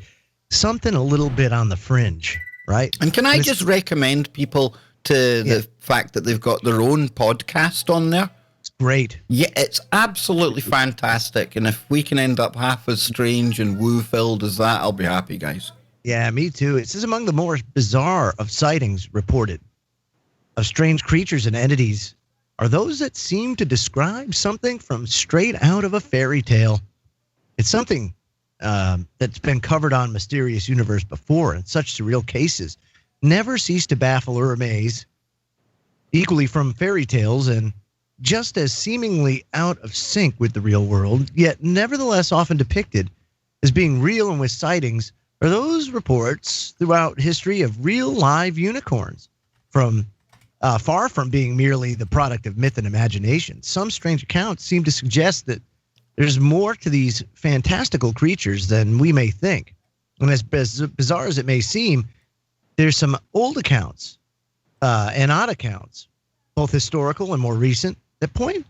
something a little bit on the fringe, right? And can I just recommend people to the fact that they've got their own podcast on there? It's great. Yeah, it's absolutely fantastic. And if we can end up half as strange and woo-filled as that, I'll be happy, guys. Yeah, me too. It says among the more bizarre of sightings reported of strange creatures and entities are those that seem to describe something from straight out of a fairy tale. It's something that's been covered on Mysterious Universe before, and such surreal cases never cease to baffle or amaze, equally from fairy tales and just as seemingly out of sync with the real world, yet nevertheless often depicted as being real and with sightings, are those reports throughout history of real live unicorns, from far from being merely the product of myth and imagination. Some strange accounts seem to suggest that there's more to these fantastical creatures than we may think. And as bizarre as it may seem, there's some old accounts and odd accounts, both historical and more recent, that point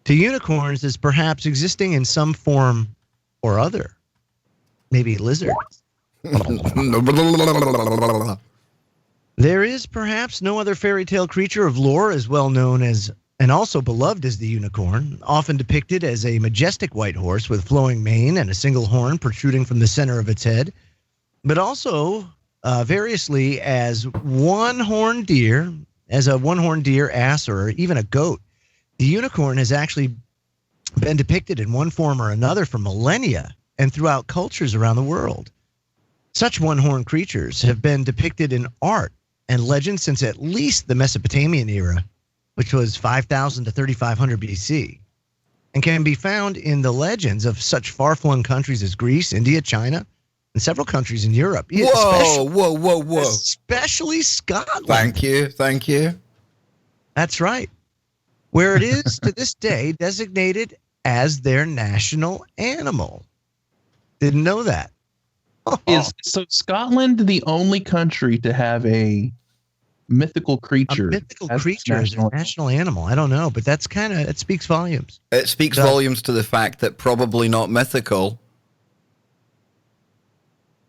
to unicorns as perhaps existing in some form or other. Maybe lizards. There is perhaps no other fairy tale creature of lore as well known as and also beloved as the unicorn, often depicted as a majestic white horse with flowing mane and a single horn protruding from the center of its head, but also variously as one-horned deer, ass, or even a goat. The unicorn has actually been depicted in one form or another for millennia and throughout cultures around the world. Such one-horned creatures have been depicted in art and legend since at least the Mesopotamian era, which was 5,000 to 3,500 BC, and can be found in the legends of such far-flung countries as Greece, India, China, and several countries in Europe. Whoa. Especially Scotland. Thank you. That's right. Where it is to this day designated as their national animal. Didn't know that. Is Scotland the only country to have a mythical creature? A mythical creature is a national animal. I don't know, but that's it speaks volumes. It speaks volumes to the fact that probably not mythical.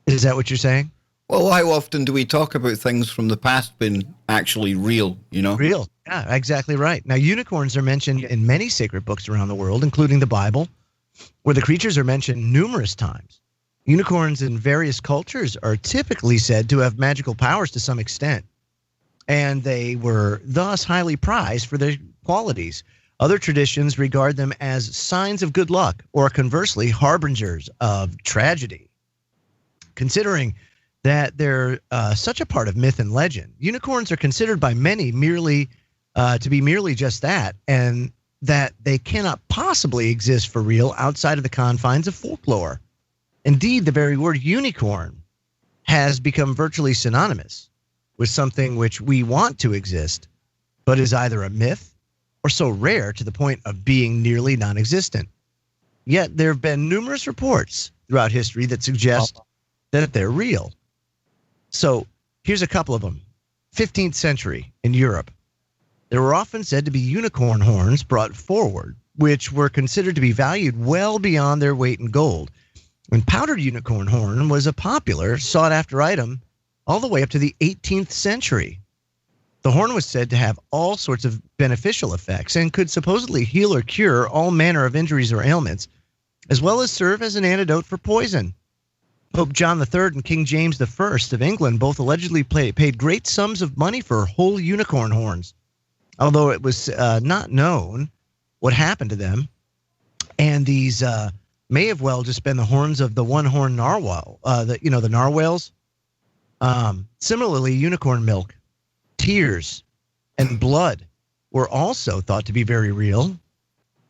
Is that what you're saying? Well, how often do we talk about things from the past being actually real, you know? Real. Yeah, exactly right. Now, unicorns are mentioned in many sacred books around the world, including the Bible, where the creatures are mentioned numerous times. Unicorns in various cultures are typically said to have magical powers to some extent, and they were thus highly prized for their qualities. Other traditions regard them as signs of good luck, or conversely, harbingers of tragedy. Considering that they're such a part of myth and legend, unicorns are considered by many merely to be merely just that, and that they cannot possibly exist for real outside of the confines of folklore. Indeed, the very word unicorn has become virtually synonymous with something which we want to exist, but is either a myth or so rare to the point of being nearly non-existent. Yet there have been numerous reports throughout history that suggest that they're real. So here's a couple of them. 15th century in Europe, there were often said to be unicorn horns brought forward, which were considered to be valued well beyond their weight in gold. And powdered unicorn horn was a popular, sought-after item all the way up to the 18th century. The horn was said to have all sorts of beneficial effects and could supposedly heal or cure all manner of injuries or ailments, as well as serve as an antidote for poison. Pope John III and King James I of England both allegedly paid great sums of money for whole unicorn horns, although it was not known what happened to them. And these may have well just been the horns of the one-horned narwhal, the narwhals. Similarly, unicorn milk, tears, and blood were also thought to be very real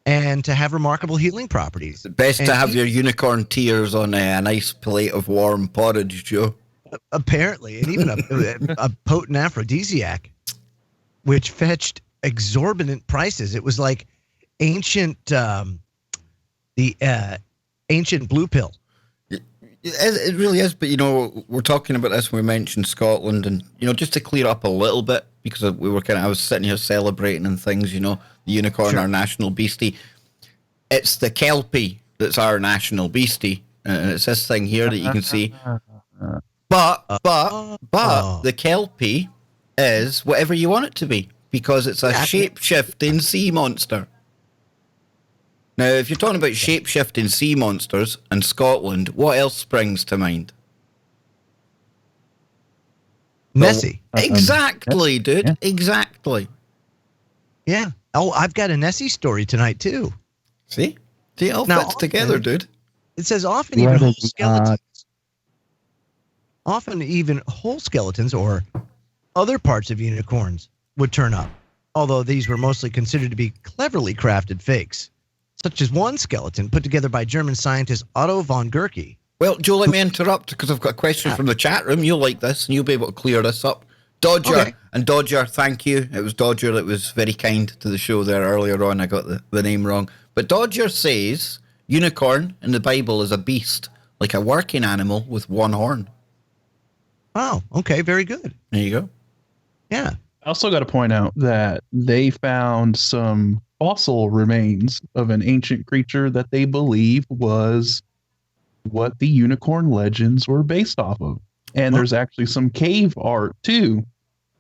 and to have remarkable healing properties. Best to have your unicorn tears on a nice plate of warm porridge, Joe. apparently, and even a potent aphrodisiac, which fetched exorbitant prices. It was like ancient, ancient blue pill. It really is, but we're talking about this when we mentioned Scotland, and just to clear up a little bit, because I was sitting here celebrating and things, the unicorn, our national beastie. It's the kelpie that's our national beastie, and it's this thing here that you can see. But the kelpie is whatever you want it to be, because it's a shape-shifting sea monster. Now, if you're talking about shape-shifting sea monsters in Scotland, what else springs to mind? Nessie. Exactly, dude. Yeah. Exactly. Yeah. Oh, I've got a Nessie story tonight, too. See? It all fits together, dude. It says often even whole skeletons or other parts of unicorns would turn up, although these were mostly considered to be cleverly crafted fakes, such as one skeleton put together by German scientist Otto von Guericke. Well, Joe, let me interrupt, because I've got a question from the chat room. You'll like this, and you'll be able to clear this up. Dodger, and Dodger, thank you. It was Dodger that was very kind to the show there earlier on. I got the name wrong. But Dodger says unicorn in the Bible is a beast, like a working animal with one horn. Oh, okay, very good. There you go. Yeah. I also got to point out that they found some fossil remains of an ancient creature that they believe was what the unicorn legends were based off of. And there's actually some cave art too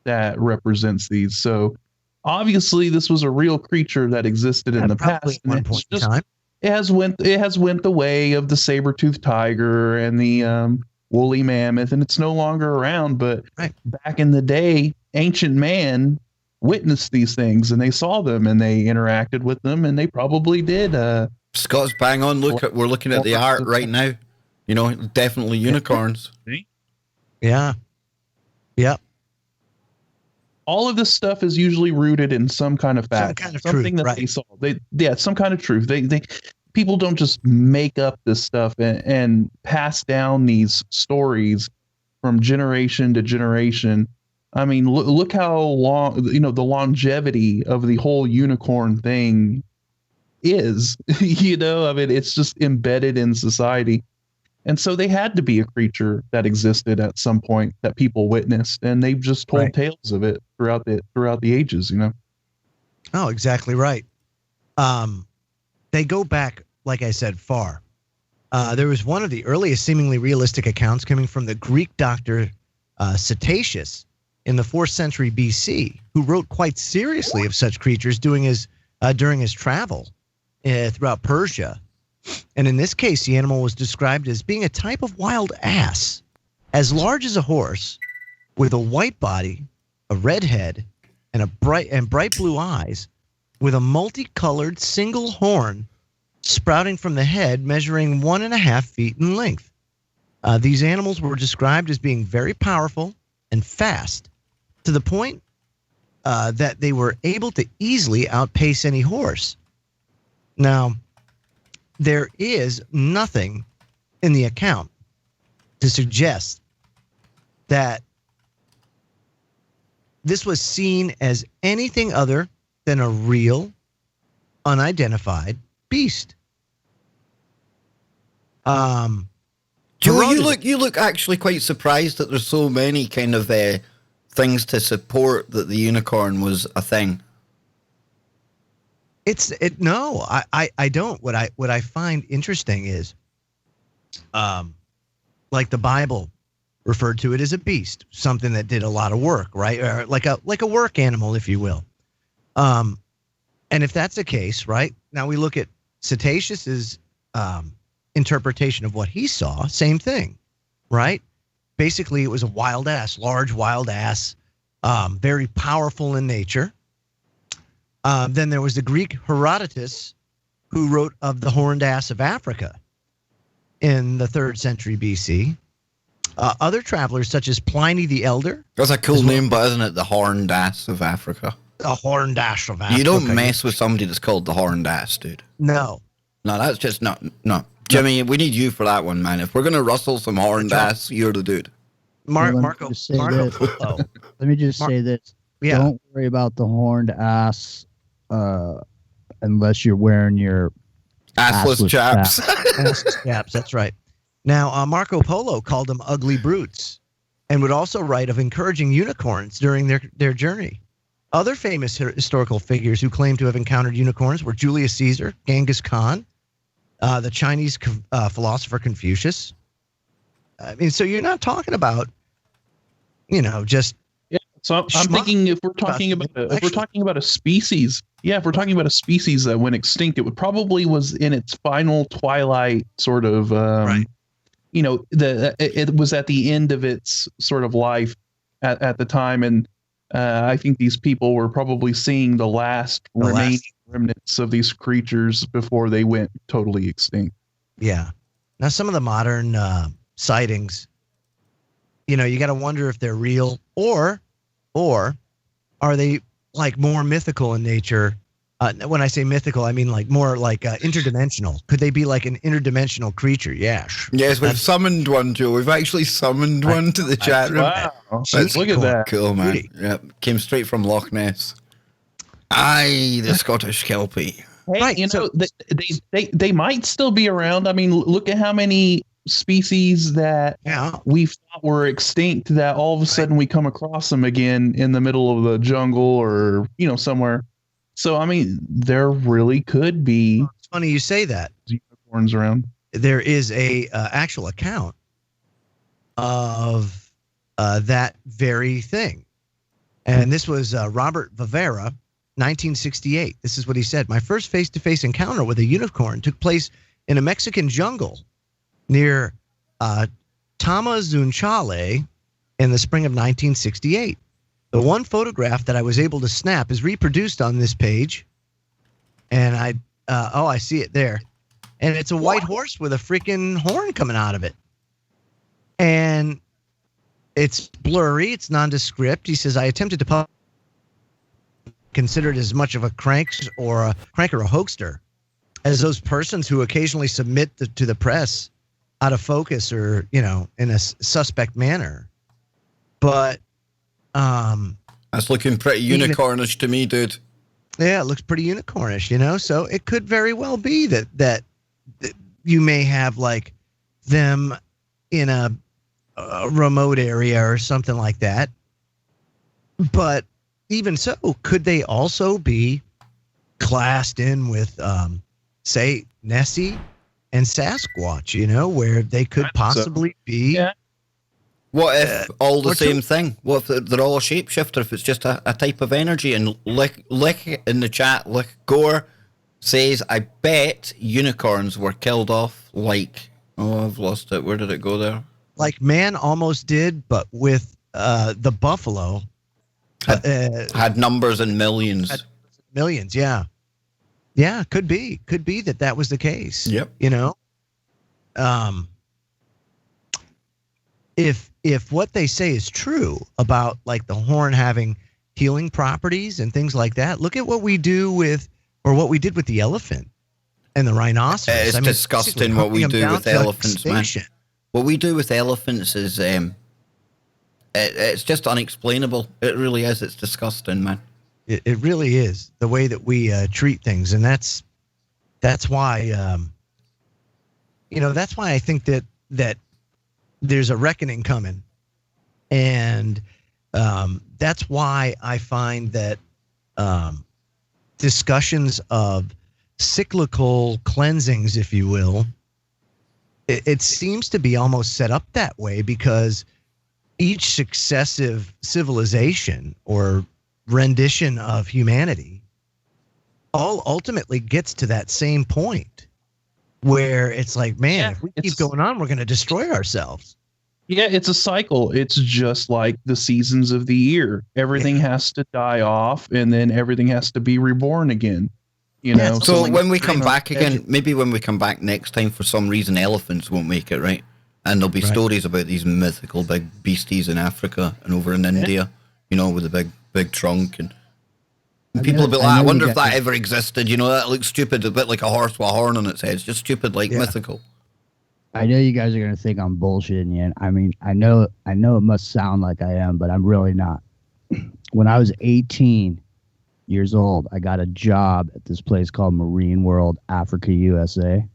that represents these. So obviously this was a real creature that existed in the past. At one point in time. It has went the way of the saber-toothed tiger and the woolly mammoth, and it's no longer around. But back in the day, ancient man witnessed these things, and they saw them, and they interacted with them, and they probably did. Scott's bang on. We're looking at the art right now. Definitely unicorns. Yeah. Yep. All of this stuff is usually rooted in some kind of fact, something that they saw. Some kind of truth. They people don't just make up this stuff and pass down these stories from generation to generation. I mean, look how long, the longevity of the whole unicorn thing is, I mean, it's just embedded in society. And so they had to be a creature that existed at some point that people witnessed, and they've just told tales of it throughout the ages, Oh, exactly right. They go back, like I said, far. There was one of the earliest seemingly realistic accounts coming from the Greek doctor Cetaceus in the 4th century BC, who wrote quite seriously of such creatures during his travel throughout Persia. And in this case, the animal was described as being a type of wild ass, as large as a horse, with a white body, a red head, and bright blue eyes, with a multicolored single horn sprouting from the head, measuring 1.5 feet in length. These animals were described as being very powerful and fast, to the point that they were able to easily outpace any horse. Now, there is nothing in the account to suggest that this was seen as anything other than a real, unidentified beast. Joe, you look actually quite surprised that there's so many kind of things to support that the unicorn was a thing. No, I don't. What I find interesting is, like the Bible referred to it as a beast, something that did a lot of work, right? Or like a work animal, if you will. And if that's the case, right, now we look at Cetaceus's interpretation of what he saw, same thing, right? Basically, it was a wild ass, large wild ass, very powerful in nature. Then there was the Greek Herodotus, who wrote of the horned ass of Africa in the 3rd century BC. Other travelers, such as Pliny the Elder. That's a cool name, but isn't it the horned ass of Africa? The horned ass of Africa. You don't mess with somebody that's called the horned ass, dude. No. No, that's just not. Jimmy, we need you for that one, man. If we're going to rustle some horned ass, you're the dude. Marco Let me just say this. Yeah. Don't worry about the horned ass unless you're wearing your assless chaps. Assless chaps, that's right. Now, Marco Polo called them ugly brutes and would also write of encouraging unicorns during their journey. Other famous historical figures who claim to have encountered unicorns were Julius Caesar, Genghis Khan, the Chinese philosopher Confucius. I mean, so you're not talking about, just. Yeah. So I'm thinking if we're talking about a species, if we're talking about a species that went extinct, it probably was in its final twilight sort of. Right. It was at the end of its sort of life at the time, and I think these people were probably seeing the last remaining remnants of these creatures before they went totally extinct. Yeah. Now, some of the modern sightings, you got to wonder if they're real or are they like more mythical in nature. When I say mythical, I mean like more like interdimensional. Could they be like an interdimensional creature? Yes, we've summoned one, Joe. We've actually summoned one to the chat room. Wow. Look at that. Cool, man. Yep. Came straight from Loch Ness. Aye, the Scottish kelpie. Hey, right, they might still be around. I mean, look at how many species that we thought were extinct that all of a sudden we come across them again in the middle of the jungle or, somewhere. So, I mean, there really could be. It's funny you say that. Unicorns around. There is a actual account of that very thing. And this was Robert Vivera, 1968. This is what he said. My first face-to-face encounter with a unicorn took place in a Mexican jungle near Tamazunchale in the spring of 1968. The one photograph that I was able to snap is reproduced on this page. And I see it there. And it's a white horse with a freaking horn coming out of it. And it's blurry. It's nondescript. He says, I attempted to consider it as much of a crank or a hoaxster as those persons who occasionally submit to the press out of focus or, in a suspect manner. But that's looking pretty unicornish to me, dude. Yeah, it looks pretty unicornish, So it could very well be that you may have like them in a remote area or something like that. But even so, could they also be classed in with, say, Nessie and Sasquatch? Where they could possibly be. Yeah. What if all the same thing? What if they're all a shapeshifter? If it's just a type of energy? And Lick in the chat, Lick Gore says, I bet unicorns were killed off like, I've lost it. Where did it go there? Like man almost did, but with the buffalo. Had numbers in millions. Millions, yeah. Yeah, could be. Could be that was the case. Yep. If what they say is true about like the horn having healing properties and things like that, look at what we did with the elephant and the rhinoceros. It's disgusting what we do with elephants, man. What we do with elephants is it's just unexplainable. It really is. It's disgusting, man. It really is the way that we treat things, and that's why that's why I think that there's a reckoning coming, and that's why I find that discussions of cyclical cleansings, if you will, it seems to be almost set up that way because each successive civilization or rendition of humanity all ultimately gets to that same point where it's like, man, if we keep going on, we're going to destroy ourselves. Yeah, it's a cycle. It's just like the seasons of the year. Everything has to die off, and then everything has to be reborn again. So when we come back again, maybe when we come back next time, for some reason, elephants won't make it, right? And there'll be stories about these mythical big beasties in Africa and over in India, with a big trunk. And people will be like, I wonder if that ever existed. That looks stupid, a bit like a horse with a horn on its head. It's just stupid, like mythical. I know you guys are gonna think I'm bullshitting you. And I mean, I know it must sound like I am, but I'm really not. When I was 18 years old, I got a job at this place called Marine World Africa, USA.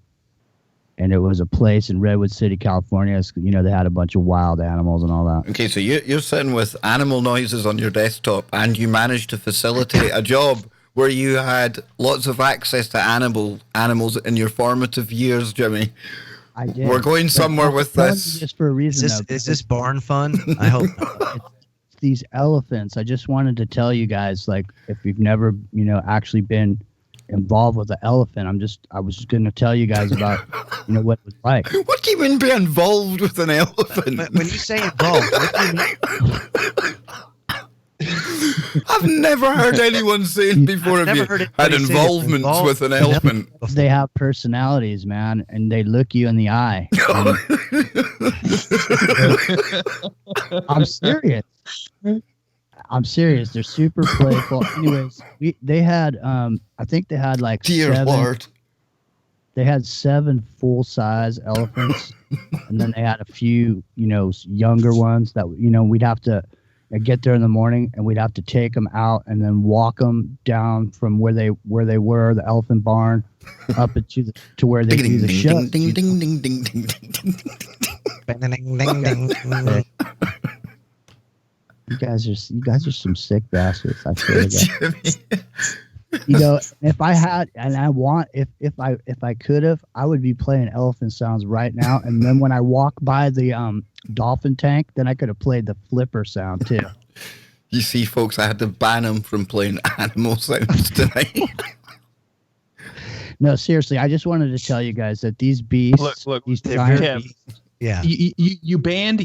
And it was a place in Redwood City, California. You know, they had a bunch of wild animals and all that. Okay, so you're sitting with animal noises on your desktop, and you managed to facilitate a job where you had lots of access to animals in your formative years, Jimmy. I did. We're going somewhere with this. Just for a reason. Is this barn fun? I hope. It's these elephants. I just wanted to tell you guys, like, if you've never, actually been involved with an elephant, I was just going to tell you guys about, what it was like. What do you mean be involved with an elephant? When you say involved, what do you mean? I've never heard anyone say it before. If you had involvements with an elephant, they have personalities, man, and they look you in the eye. I'm serious. I'm serious. They're super playful. Anyways, they had, I think they had like Dear Lord. They had 7 full-size elephants, and then they had a few, younger ones that, we'd have to get there in the morning, and we'd have to take them out and then walk them down from where they were, the elephant barn, up into to where they do the show. Ding, ding, ding, ding, ding, ding. You guys are some sick bastards. I swear to God. If I had, and I want, if I could have, I would be playing elephant sounds right now. And then when I walk by the dolphin tank, then I could have played the flipper sound too. You see, folks, I had to ban him from playing animal sounds tonight. No, seriously, I just wanted to tell you guys that these beasts, look, these Kev, beasts, yeah, you banned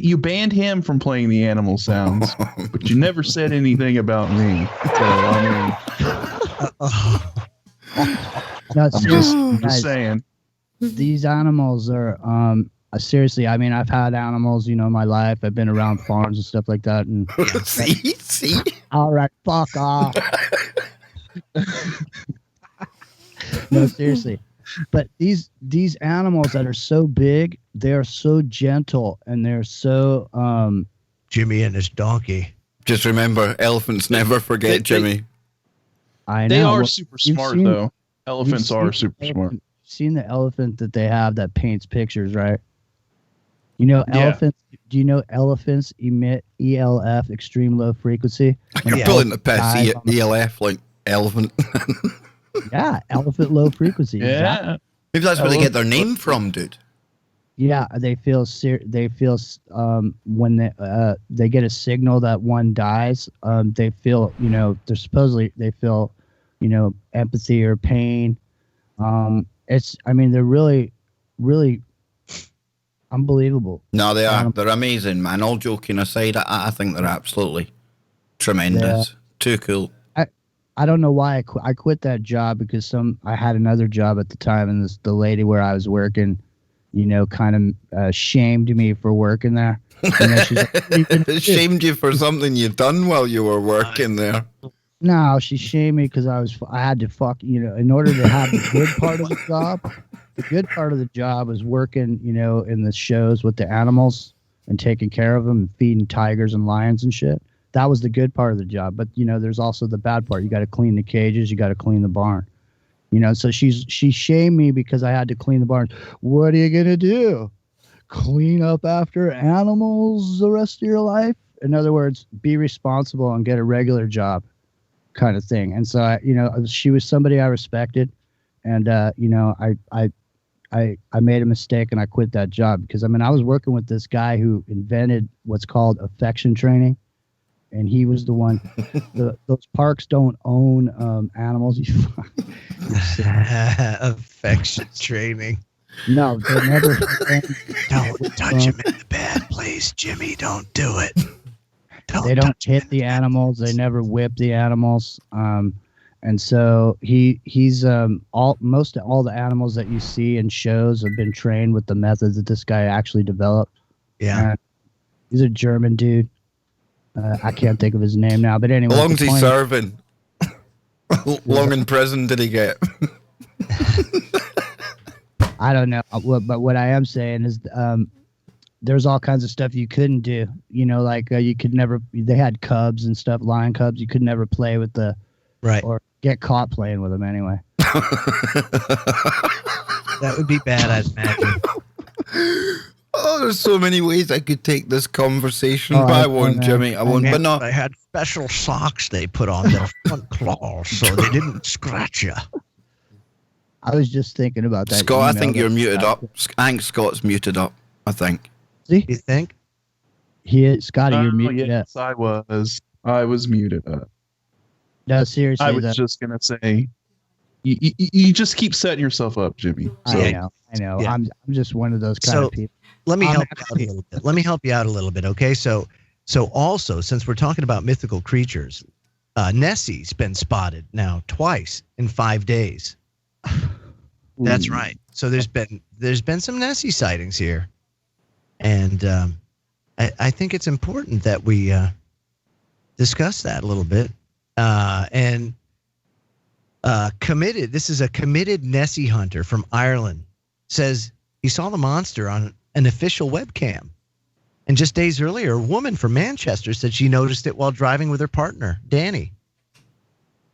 him from playing the animal sounds, but you never said anything about me. So no, I'm just saying. These animals are seriously. I mean, I've had animals, in my life. I've been around farms and stuff like that. And see. All right, fuck off. No, seriously. But these animals that are so big, they are so gentle, and they're so Jimmy and his donkey. Just remember, elephants never forget Jimmy. I know. They are super smart, though. Elephants are super smart. You've seen the elephant that they have that paints pictures, right? Elephants. Do you know elephants emit ELF, extreme low frequency? You're pulling the past ELF like elephant. Yeah, elephant low frequency. Yeah. Exactly. Maybe that's where they get their name from, dude. Yeah, they feel when they get a signal that one dies, they feel, they feel, empathy or pain. They're really, really unbelievable. No, they are. They're amazing, man. All joking aside, I think they're absolutely tremendous. Too cool. I don't know why I quit that job because I had another job at the time, and the lady where I was working, kind of shamed me for working there. And then she's like, shamed you for something you'd done while you were working there. No, she shamed me because I had to fuck, in order to have the good part of the job. The good part of the job was working, in the shows with the animals and taking care of them and feeding tigers and lions and shit. That was the good part of the job. But, there's also the bad part. You got to clean the cages. You got to clean the barn. So she shamed me because I had to clean the barn. What are you going to do? Clean up after animals the rest of your life? In other words, be responsible and get a regular job kind of thing. And so, she was somebody I respected. And, I made a mistake and I quit that job because, I was working with this guy who invented what's called affection training. And he was the one. Those parks don't own animals. Affection training. No, they never. Don't touch him in the bad place, Jimmy. Don't do it. They don't hit the animals. They never whip the animals. And so he's most of all the animals that you see in shows have been trained with the methods that this guy actually developed. Yeah, he's a German dude. I can't think of his name now, but anyway. How long's he serving? Long in prison did he get? I don't know. But what I am saying is, there's all kinds of stuff you couldn't do. You know, like you could never. They had cubs and stuff, lion cubs. You could never play with the right or get caught playing with them anyway. That would be bad, I'd imagine. Oh, there's so many ways I could take this conversation, but I won't, Jimmy. I won't. But no, I had special socks they put on their front claws so they didn't scratch you. I was just thinking about that. Scott, I think you're muted up. I think Scott's muted up. I think. See? You think? He is, Scotty, you're muted yes, up. I was muted up. No, seriously. I was just gonna say, you just keep setting yourself up, Jimmy. So. I know. Yeah. I'm just one of those kind of people. Let me help you out a little bit. Let me help you out a little bit, okay? So also, since we're talking about mythical creatures, Nessie's been spotted now twice in 5 days. That's right. So there's been some Nessie sightings here, and I think it's important that we discuss that a little bit. Committed. This is a committed Nessie hunter from Ireland. Says he saw the monster on an official webcam, and just days earlier, a woman from Manchester said she noticed it while driving with her partner, Danny.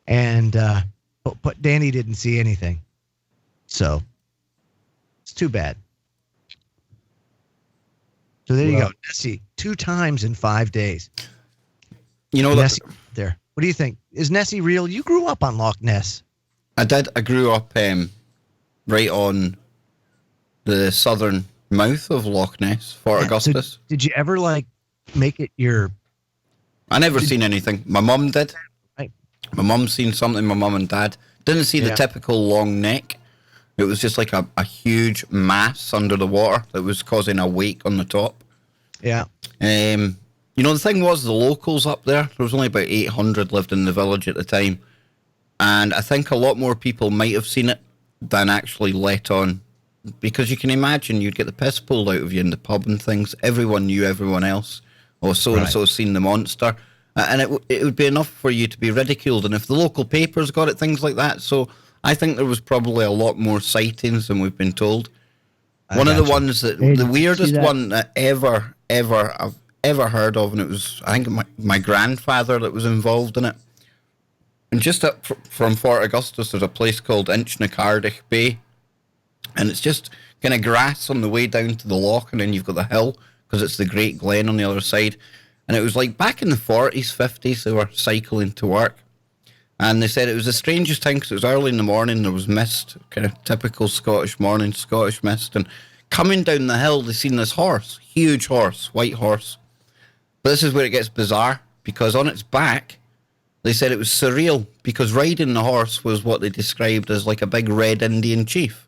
And but Danny didn't see anything, so it's too bad. So there you go, Nessie 2 times in 5 days. You know, Nessie there. What do you think? Is Nessie real? You grew up on Loch Ness. I did. I grew up right on the southern mouth of Loch Ness, Fort Augustus. So did you ever make it your? I never seen anything. My mum did. Right. My mum seen something. My mum and dad didn't see the typical long neck. It was just like a huge mass under the water that was causing a wake on the top. Yeah. You know, the thing was, the locals up there was only about 800 lived in the village at the time. And I think a lot more people might have seen it than actually let on. Because you can imagine you'd get the piss pulled out of you in the pub and things. Everyone knew everyone else. Or so-and-so seen the monster. And it would be enough for you to be ridiculed. And if the local papers got it, things like that. So I think there was probably a lot more sightings than we've been told. One of the ones that, the weirdest one that I've ever heard of, and it was, I think, my grandfather that was involved in it. And just up from Fort Augustus, there's a place called Inchnacardick Bay, and it's just kind of grass on the way down to the loch, and then you've got the hill, because it's the Great Glen on the other side. And it was like back in the 40s, 50s, they were cycling to work, and they said it was the strangest thing, because it was early in the morning, there was mist, kind of typical Scottish morning, Scottish mist, and coming down the hill, they seen this horse, huge horse, white horse. But this is where it gets bizarre, because on its back, they said it was surreal, because riding the horse was what they described as like a big red Indian chief.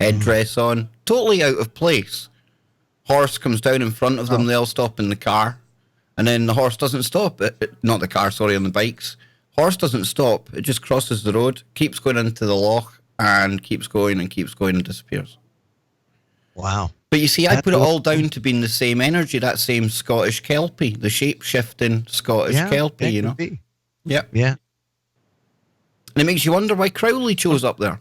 Headdress on, totally out of place. Horse comes down in front of them, they all stop in the car, and then the horse doesn't stop. Not the car, sorry, on the bikes. Horse doesn't stop, it just crosses the road, keeps going into the loch, and keeps going and disappears. Wow. But you see, I put it all down to being the same energy, that same Scottish kelpie, the shape-shifting Scottish kelpie, you know? Be. Yep. Yeah. And it makes you wonder why Crowley chose up there.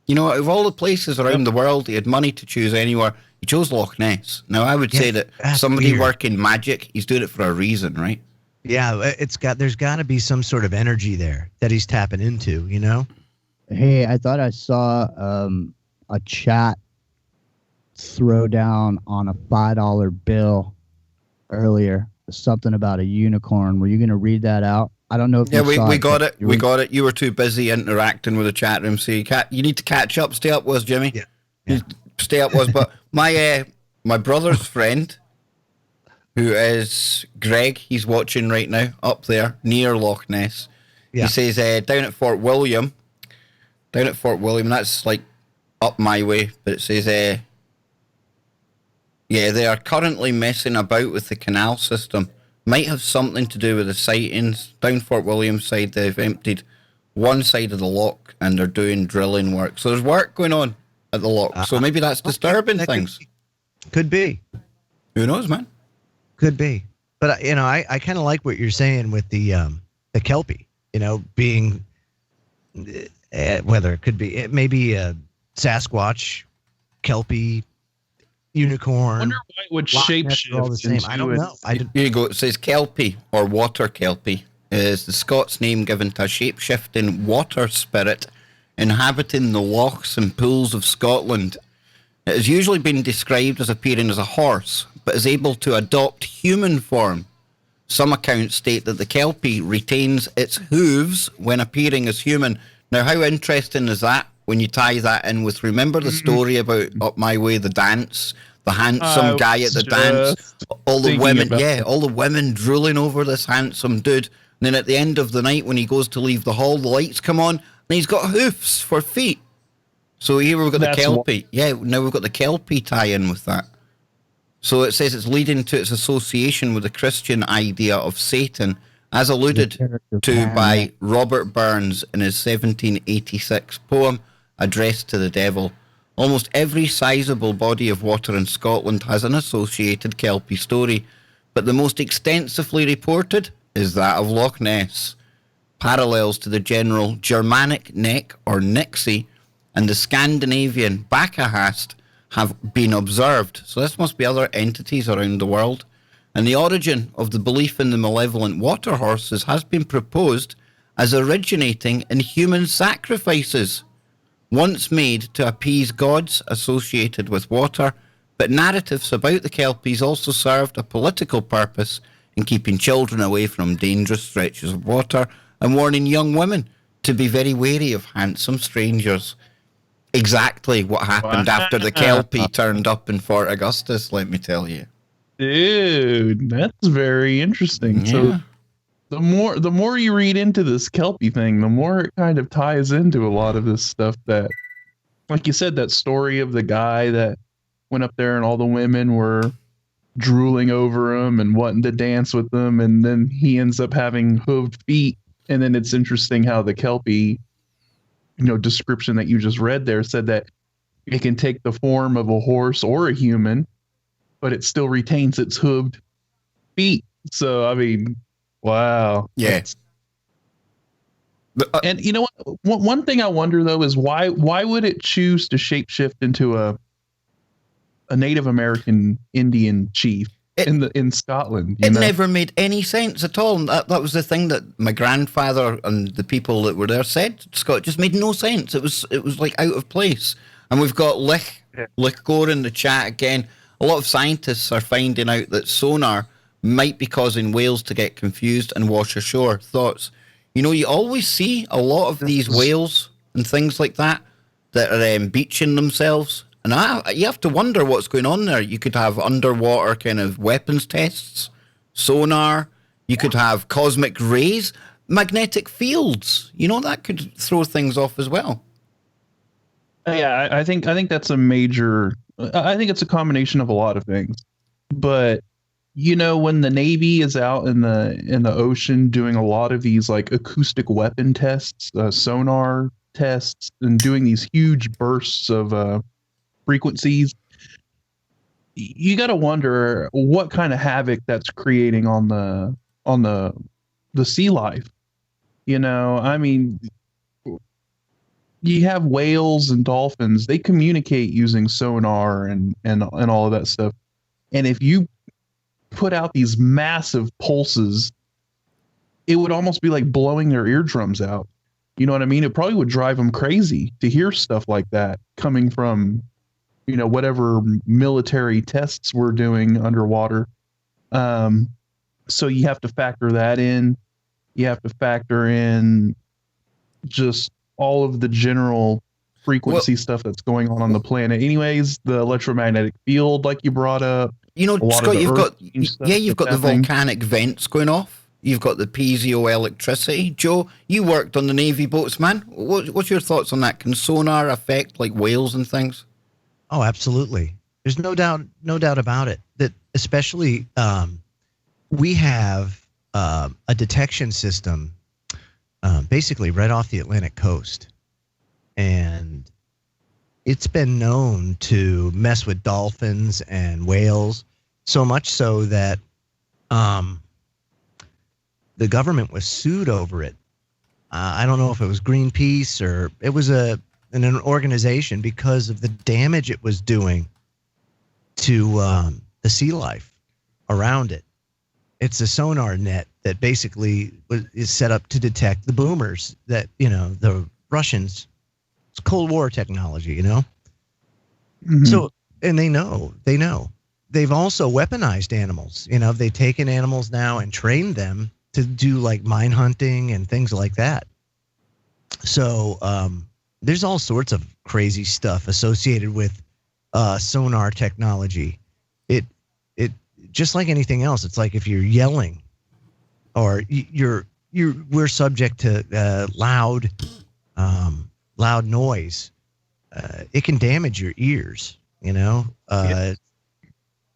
You know, out of all the places around the world, he had money to choose anywhere. He chose Loch Ness. Now, I would say that somebody working magic, he's doing it for a reason, right? Yeah, there's got to be some sort of energy there that he's tapping into, you know? Hey, I thought I saw a chat throw down on a $5 bill earlier, something about a unicorn. Were you going to read that out? I don't know if we got it. We got it. You were too busy interacting with the chat room, so you need to catch up. Stay up, was Jimmy? Yeah. Stay up, was. But my brother's friend, who is Greg, he's watching right now up there near Loch Ness. Yeah. He says down at Fort William. That's like up my way, but it says they are currently messing about with the canal system. Might have something to do with the sightings. Down Fort William side, they've emptied one side of the loch and they're doing drilling work. So there's work going on at the loch. So maybe that's disturbing things. Could be. Who knows, man? Could be. But, you know, I kind of like what you're saying with the kelpie, you know, being, whether it could be, it may be a Sasquatch, kelpie, unicorn. I wonder why it would shapeshift all the same. I don't know. Here you go. It says kelpie or water kelpie is the Scots name given to a shape-shifting water spirit inhabiting the lochs and pools of Scotland. It has usually been described as appearing as a horse, but is able to adopt human form. Some accounts state that the kelpie retains its hooves when appearing as human. Now, how interesting is that when you tie that in with, remember the story about Up My Way, the dance? The handsome guy at the dance, all the women, all the women drooling over this handsome dude. And then at the end of the night, when he goes to leave the hall, the lights come on, and he's got hoofs for feet. So here we've got the kelpie. Now we've got the kelpie tie-in with that. So it says it's leading to its association with the Christian idea of Satan, as alluded to by Robert Burns in his 1786 poem, Address to the Devil. Almost every sizable body of water in Scotland has an associated kelpie story, but the most extensively reported is that of Loch Ness. Parallels to the general Germanic neck or Nixie and the Scandinavian Bakahast have been observed. So this must be other entities around the world. And the origin of the belief in the malevolent water horses has been proposed as originating in human sacrifices, once made to appease gods associated with water, but narratives about the kelpies also served a political purpose in keeping children away from dangerous stretches of water and warning young women to be very wary of handsome strangers. Exactly what happened after the kelpie turned up in Fort Augustus, let me tell you. Dude, that's very interesting. Yeah. So the more you read into this kelpie thing, the more it kind of ties into a lot of this stuff that, like you said, that story of the guy that went up there and all the women were drooling over him and wanting to dance with them, and then he ends up having hooved feet. And then it's interesting how the kelpie, description that you just read there said that it can take the form of a horse or a human, but it still retains its hooved feet. So, I mean, wow. Yeah. And you know what? One thing I wonder though is why would it choose to shapeshift into a Native American Indian chief in Scotland? It never made any sense at all. And that was the thing that my grandfather and the people that were there said. Scott, just made no sense. It was like out of place. And we've got Lichgore in the chat again. A lot of scientists are finding out that sonar might be causing whales to get confused and wash ashore. Thoughts? You always see a lot of these whales and things like that are beaching themselves. And you have to wonder what's going on there. You could have underwater kind of weapons tests, sonar. You could have cosmic rays, magnetic fields. That could throw things off as well. Yeah, I think that's a major. I think it's a combination of a lot of things. But when the Navy is out in the ocean doing a lot of these like acoustic weapon tests, sonar tests, and doing these huge bursts of frequencies, you got to wonder what kind of havoc that's creating on the sea life. I mean, you have whales and dolphins, they communicate using sonar and all of that stuff. And if you put out these massive pulses, it would almost be like blowing their eardrums out. You know what I mean? It probably would drive them crazy to hear stuff like that coming from whatever military tests we're doing underwater. So you have to factor that in. You have to factor in just all of the general frequency stuff that's going on the planet. Anyways, the electromagnetic field, like you brought up. Scott, you've got the volcanic vents going off. You've got the piezoelectricity. Joe, you worked on the Navy boats, man. What's your thoughts on that? Can sonar affect like whales and things? Oh, absolutely. There's no doubt about it. That especially we have a detection system basically right off the Atlantic coast, and it's been known to mess with dolphins and whales, so much so that the government was sued over it. I don't know if it was Greenpeace or it was in an organization because of the damage it was doing to the sea life around it. It's a sonar net that basically is set up to detect the boomers that, the Russians, it's Cold War technology, Mm-hmm. So, and they know. They've also weaponized animals. They've taken animals now and trained them to do like mine hunting and things like that. So there's all sorts of crazy stuff associated with sonar technology. It just like anything else. It's like if you're yelling, or we're subject to loud noise. It can damage your ears.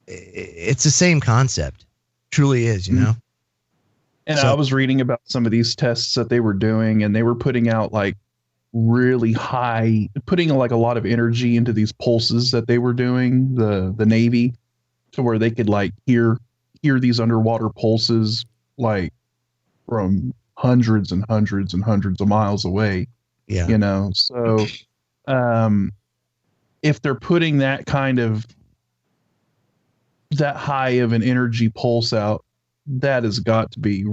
It's the same concept. Truly is. And I was reading about some of these tests that they were doing, and they were putting out like really high, putting like a lot of energy into these pulses that they were doing, the Navy, to where they could like hear these underwater pulses like from hundreds and hundreds and hundreds of miles away. Yeah. So if they're putting that high of an energy pulse out, that has got to be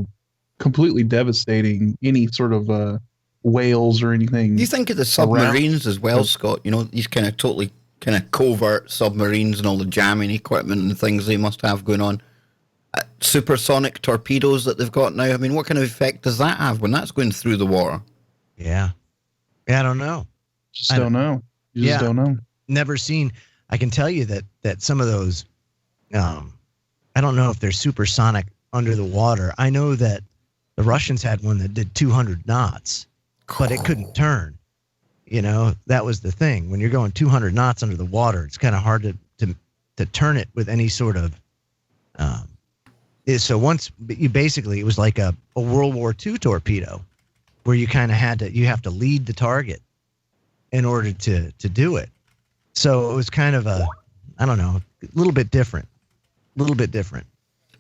completely devastating any sort of whales or anything. You think of the submarines as well, Scott, these kind of totally kind of covert submarines and all the jamming equipment and things they must have going on. Supersonic torpedoes that they've got now. I mean, what kind of effect does that have when that's going through the water? Yeah, I don't know. Don't know. You just don't know. Never seen. I can tell you that some of those, I don't know if they're supersonic under the water. I know that the Russians had one that did 200 knots, but it couldn't turn. That was the thing. When you're going 200 knots under the water, it's kind of hard to turn it with any sort of. So once you basically, it was like a World War II torpedo, where you kind of have to lead the target in order to do it. So it was kind of a little bit different.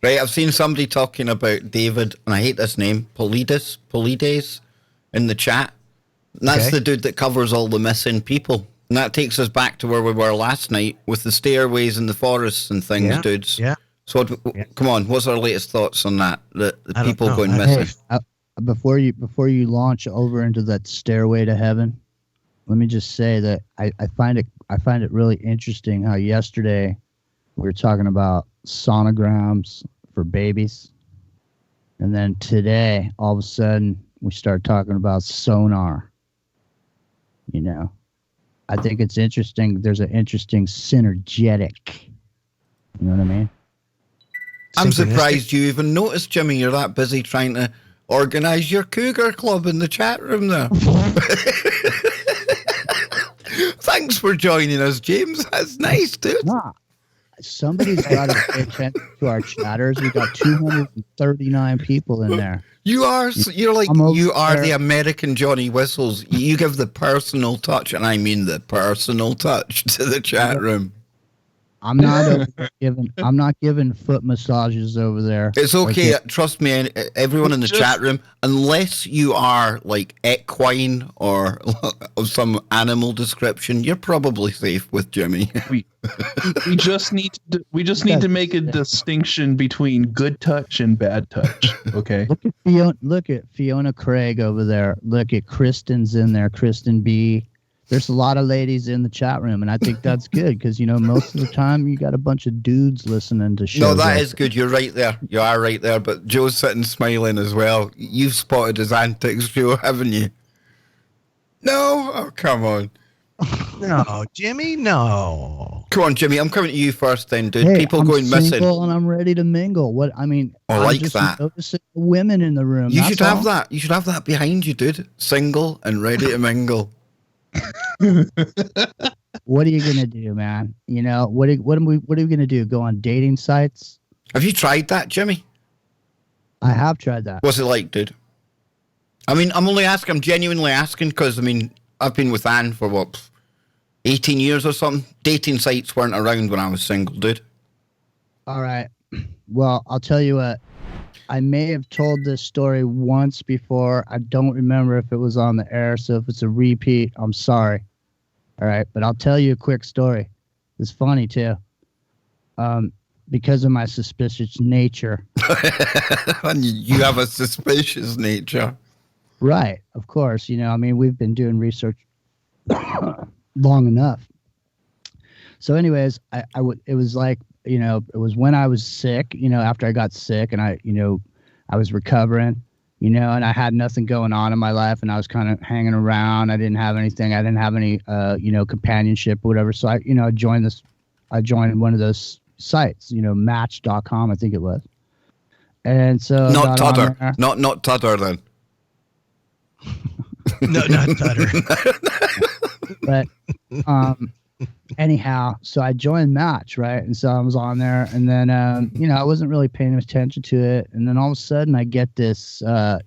Right, I've seen somebody talking about David, and I hate this name, Polides, in the chat. And that's the dude that covers all the missing people. And that takes us back to where we were last night with the stairways in the forests and things, dudes. Yeah. So, come on, what's our latest thoughts on that? The people going missing. Hey, before you launch over into that stairway to heaven, let me just say that I find it really interesting how yesterday we were talking about sonograms for babies, and then today all of a sudden we start talking about sonar. I think it's interesting. There's an interesting synergetic. You know what I mean? I'm surprised you even noticed, Jimmy. You're that busy trying to organize your Cougar club in the chat room there. Thanks for joining us, James. That's nice, dude. Nah, somebody's got to pay attention to our chatters. We got 239 people in there. You are the American Johnny Whistles. You give the personal touch, and I mean the personal touch to the chat room. I'm not giving foot massages over there. It's okay. Trust me, everyone in the chat room, unless you are like equine or of some animal description, you're probably safe with Jimmy. We just need to make a distinction between good touch and bad touch. Okay. Look at Fiona Craig over there. Look at Kristen's in there. Kristen B. There's a lot of ladies in the chat room, and I think that's good because, most of the time you got a bunch of dudes listening to shows. No, that is good. You're right there. You are right there. But Joe's sitting smiling as well. You've spotted his antics, Joe, haven't you? No? Oh, come on. No, Jimmy, no. Come on, Jimmy. I'm coming to you first then, dude. Hey, People I'm going missing. And I'm ready to mingle. I'm like just that. Noticing the women in the room. You should have that. You should have that behind you, dude. Single and ready to mingle. What are you gonna do, man? What are we gonna do? Go on dating sites? Have you tried that, Jimmy? I have tried that. What's it like, dude? I mean, I'm genuinely asking because I've been with Anne for 18 years or something. Dating sites weren't around when I was single, dude. All right. Well, I'll tell you what. I may have told this story once before. I don't remember if it was on the air, so if it's a repeat, I'm sorry. All right, but I'll tell you a quick story. It's funny too. Because of my suspicious nature. And you have a suspicious nature. Right, of course. You know, I mean, we've been doing research long enough. So anyways, it was like, you know, it was when I was sick, you know, after I got sick and I was recovering, you know, and I had nothing going on in my life and I was kind of hanging around. I didn't have anything. I didn't have any, companionship or whatever. So I joined one of those sites, you know, match.com, I think it was. And so not Tudder, not Tudder then. No, not Tudder. But anyhow, so I joined Match, right? And so I was on there, and then I wasn't really paying attention to it, and then all of a sudden I get this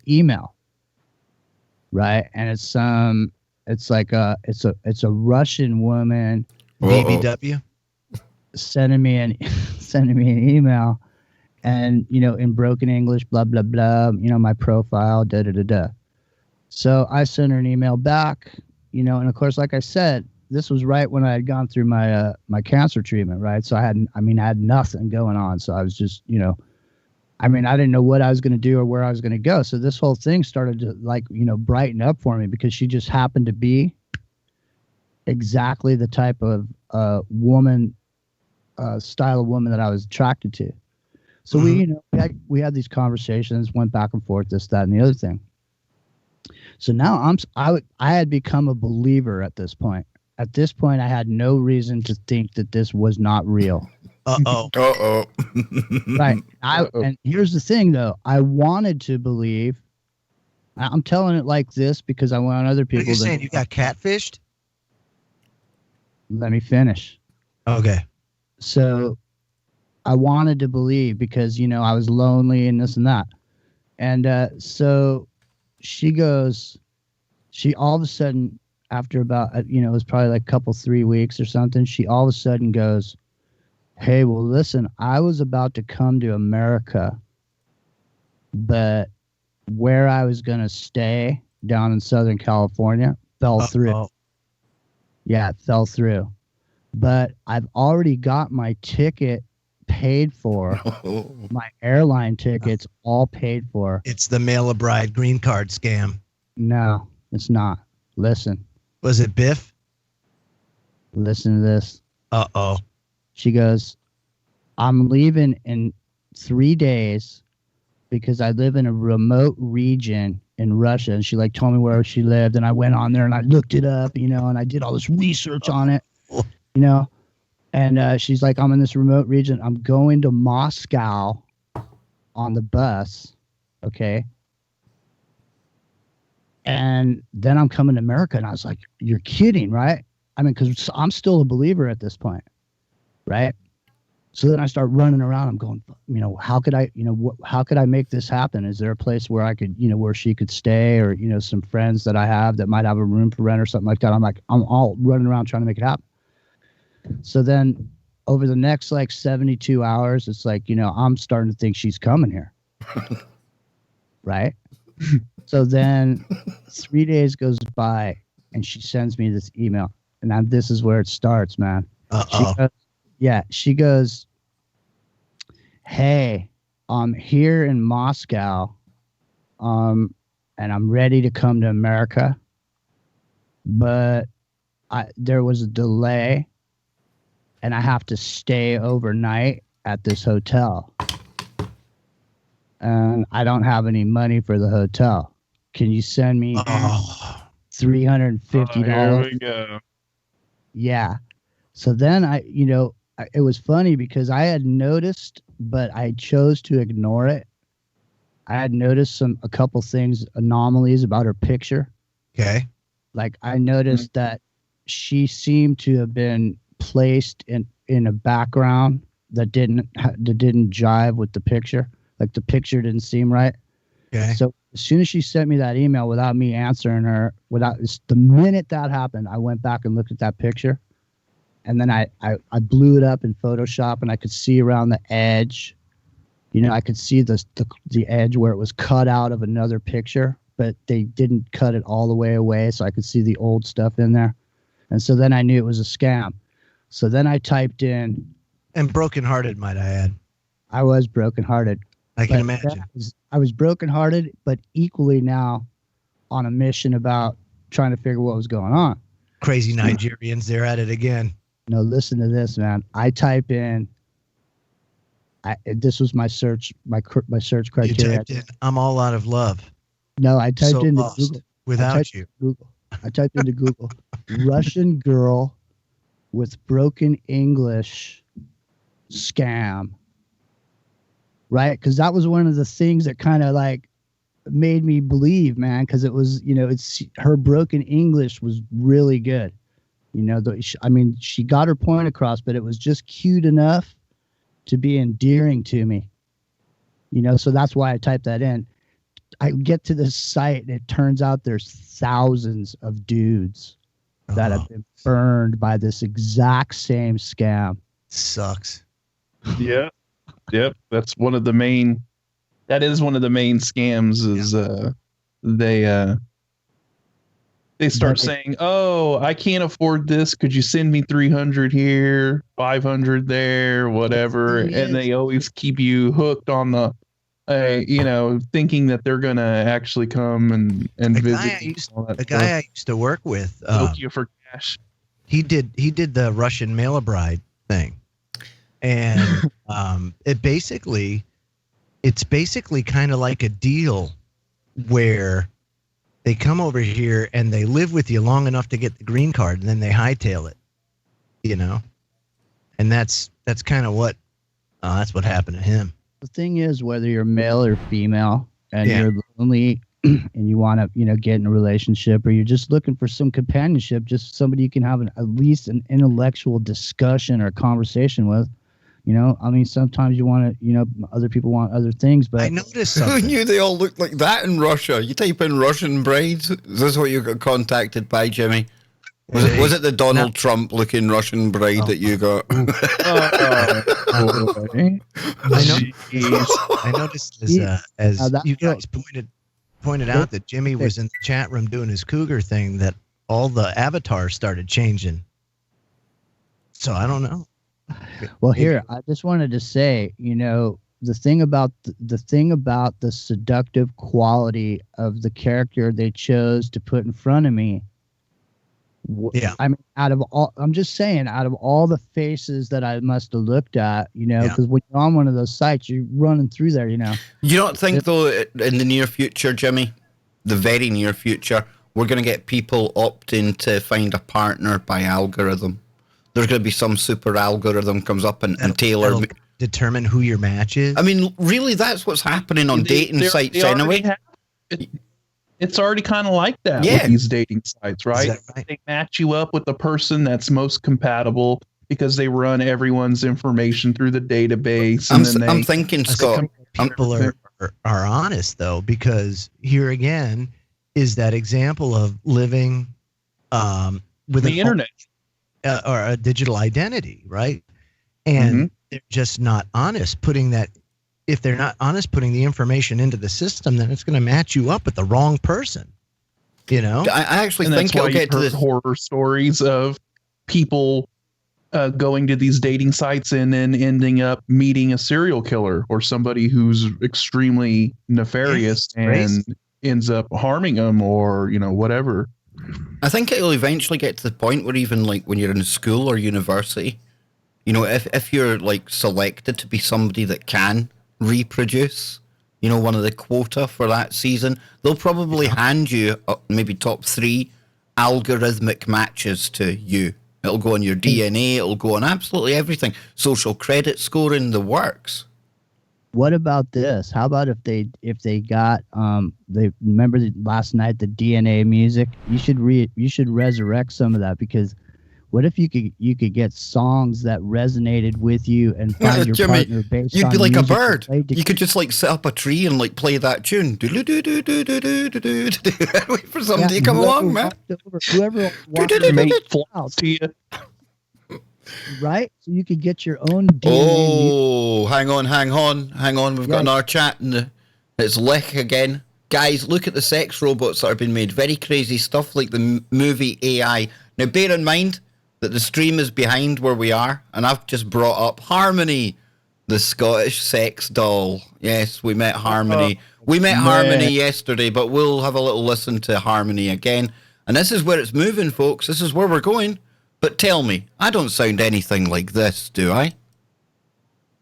email, right? And it's a Russian woman, BBW, sending me an email, and in broken English, blah blah blah, my profile, da da da da. So I sent her an email back, and of course, like I said, this was right when I had gone through my my cancer treatment, right? So I had nothing going on. So I was just, I didn't know what I was going to do or where I was going to go. So this whole thing started to brighten up for me, because she just happened to be exactly the type of woman, style of woman that I was attracted to. So we had these conversations, went back and forth, this, that, and the other thing. So now I had become a believer at this point. At this point, I had no reason to think that this was not real. Uh-oh. Right. And here's the thing, though. I wanted to believe. I'm telling it like this because I want other people. Are you saying you got catfished? Let me finish. Okay. So I wanted to believe because, I was lonely and this and that. And so she all of a sudden, after about, it was probably like a couple, 3 weeks or something, she all of a sudden goes, "Hey, well, listen, I was about to come to America, but where I was going to stay down in Southern California fell through." Yeah, it fell through. But I've already got my ticket paid for. My airline tickets all paid for. It's the mail a bride green card scam. No, it's not. Listen. Was it Biff? Listen to this. Uh-oh. She goes, "I'm leaving in 3 days because I live in a remote region in Russia." And she told me where she lived, and I went on there and I looked it up, and I did all this research on it, and she's like, "I'm in this remote region. I'm going to Moscow on the bus." Okay. And then I'm coming to America, and I was like, "You're kidding, right?" Because I'm still a believer at this point, right? So then I start running around. I'm going, how could I, how could I make this happen? Is there a place where I could, where she could stay, or some friends that I have that might have a room for rent or something like that? I'm all running around trying to make it happen. So then over the next 72 hours, it's I'm starting to think she's coming here, right? So then 3 days goes by, and she sends me this email, and this is where it starts, man. She goes, "Hey, I'm here in Moscow, and I'm ready to come to America, but there was a delay, and I have to stay overnight at this hotel, and I don't have any money for the hotel. Can you send me $350? Here we go. Yeah. So then it was funny because I had noticed, but I chose to ignore it. I had noticed a couple things, anomalies about her picture. Okay. I noticed that she seemed to have been placed in a background that didn't jive with the picture. The picture didn't seem right. Okay. So as soon as she sent me that email without me answering her, the minute that happened, I went back and looked at that picture. And then I blew it up in Photoshop, and I could see around the edge. I could see the edge where it was cut out of another picture, but they didn't cut it all the way away, so I could see the old stuff in there. And so then I knew it was a scam. So then I typed in. And brokenhearted, might I add. I was brokenhearted. I can imagine. I was brokenhearted, but equally now on a mission about trying to figure what was going on. Crazy Nigerians, they're at it again. No, listen to this, man. I type in. This was my search, my search criteria. You typed in, "I'm all out of love." No, I typed So into lost Google. without you. I typed into Google, Russian girl with broken English scam. Right? Because that was one of the things that kind of like made me believe, man, because it was, it's her broken English was really good. She got her point across, but it was just cute enough to be endearing to me. So that's why I typed that in. I get to this site and it turns out there's thousands of dudes that have been burned by this exact same scam. Sucks. Yeah. Yep. That is one of the main scams is they start saying, "Oh, I can't afford this. Could you send me 300 here, 500 there, whatever?" And they always keep you hooked on the thinking that they're going to actually come and visit. A guy I used to work with, Nokia for cash. He did the Russian mail a bride thing. And it's basically kind of like a deal where they come over here and they live with you long enough to get the green card, and then they hightail it, and that's kind of what happened to him. The thing is, whether you're male or female and you're lonely and you want to, get in a relationship, or you're just looking for some companionship, just somebody you can have at least an intellectual discussion or conversation with. Sometimes you want to, other people want other things, but I noticed something. Who knew they all looked like that in Russia? You type in Russian brides. Is this what you got contacted by, Jimmy? Was it the Donald Trump looking Russian bride that you got? I noticed as you guys pointed out that Jimmy was in the chat room doing his Cougar thing, that all the avatars started changing. So I don't know. Well, here, I just wanted to say, the thing about the seductive quality of the character they chose to put in front of me. Yeah. I mean, out of all the faces that I must have looked at, because when you're on one of those sites, you're running through there, You don't think, though, in the near future, Jimmy, the very near future, we're going to get people opting to find a partner by algorithm? There's going to be some super algorithm comes up and tailor determine who your match is. I mean, really, that's what's happening on dating sites anyway. It's already kind of like that with these dating sites, right? They match you up with the person that's most compatible because they run everyone's information through the database. I'm thinking, Scott, people are honest, though, because here again is that example of living with the internet. Or a digital identity, right? And they're just not honest putting that. If they're not honest putting the information into the system, then it's going to match you up with the wrong person. I actually think it'll get to this horror stories of people going to these dating sites and then ending up meeting a serial killer or somebody who's extremely nefarious and ends up harming them or whatever. I think it'll eventually get to the point where even like when you're in school or university, if you're like selected to be somebody that can reproduce, one of the quota for that season, they'll probably hand you maybe top 3 algorithmic matches to you. It'll go on your DNA, it'll go on absolutely everything. Social credit scoring, the works. What about this? How about if they got they remember last night the DNA music? You should resurrect some of that, because what if you could get songs that resonated with you and find your Jimmy, partner based you'd on be like a music bird. You could just like set up a tree and like play that tune. Wait for somebody to come along, man. Whoever walked to you. Right? So you could get your own DNA. Hang on. We've got another chat and it's Lick again. Guys, look at the sex robots that are being made. Very crazy stuff like the movie AI Now, bear in mind that the stream is behind where we are, and I've just brought up Harmony, the Scottish sex doll. Yes, we met Harmony. We met Harmony yesterday, but we'll have a little listen to Harmony again. And this is where it's moving, folks. This is where we're going. But tell me, I don't sound anything like this, do I?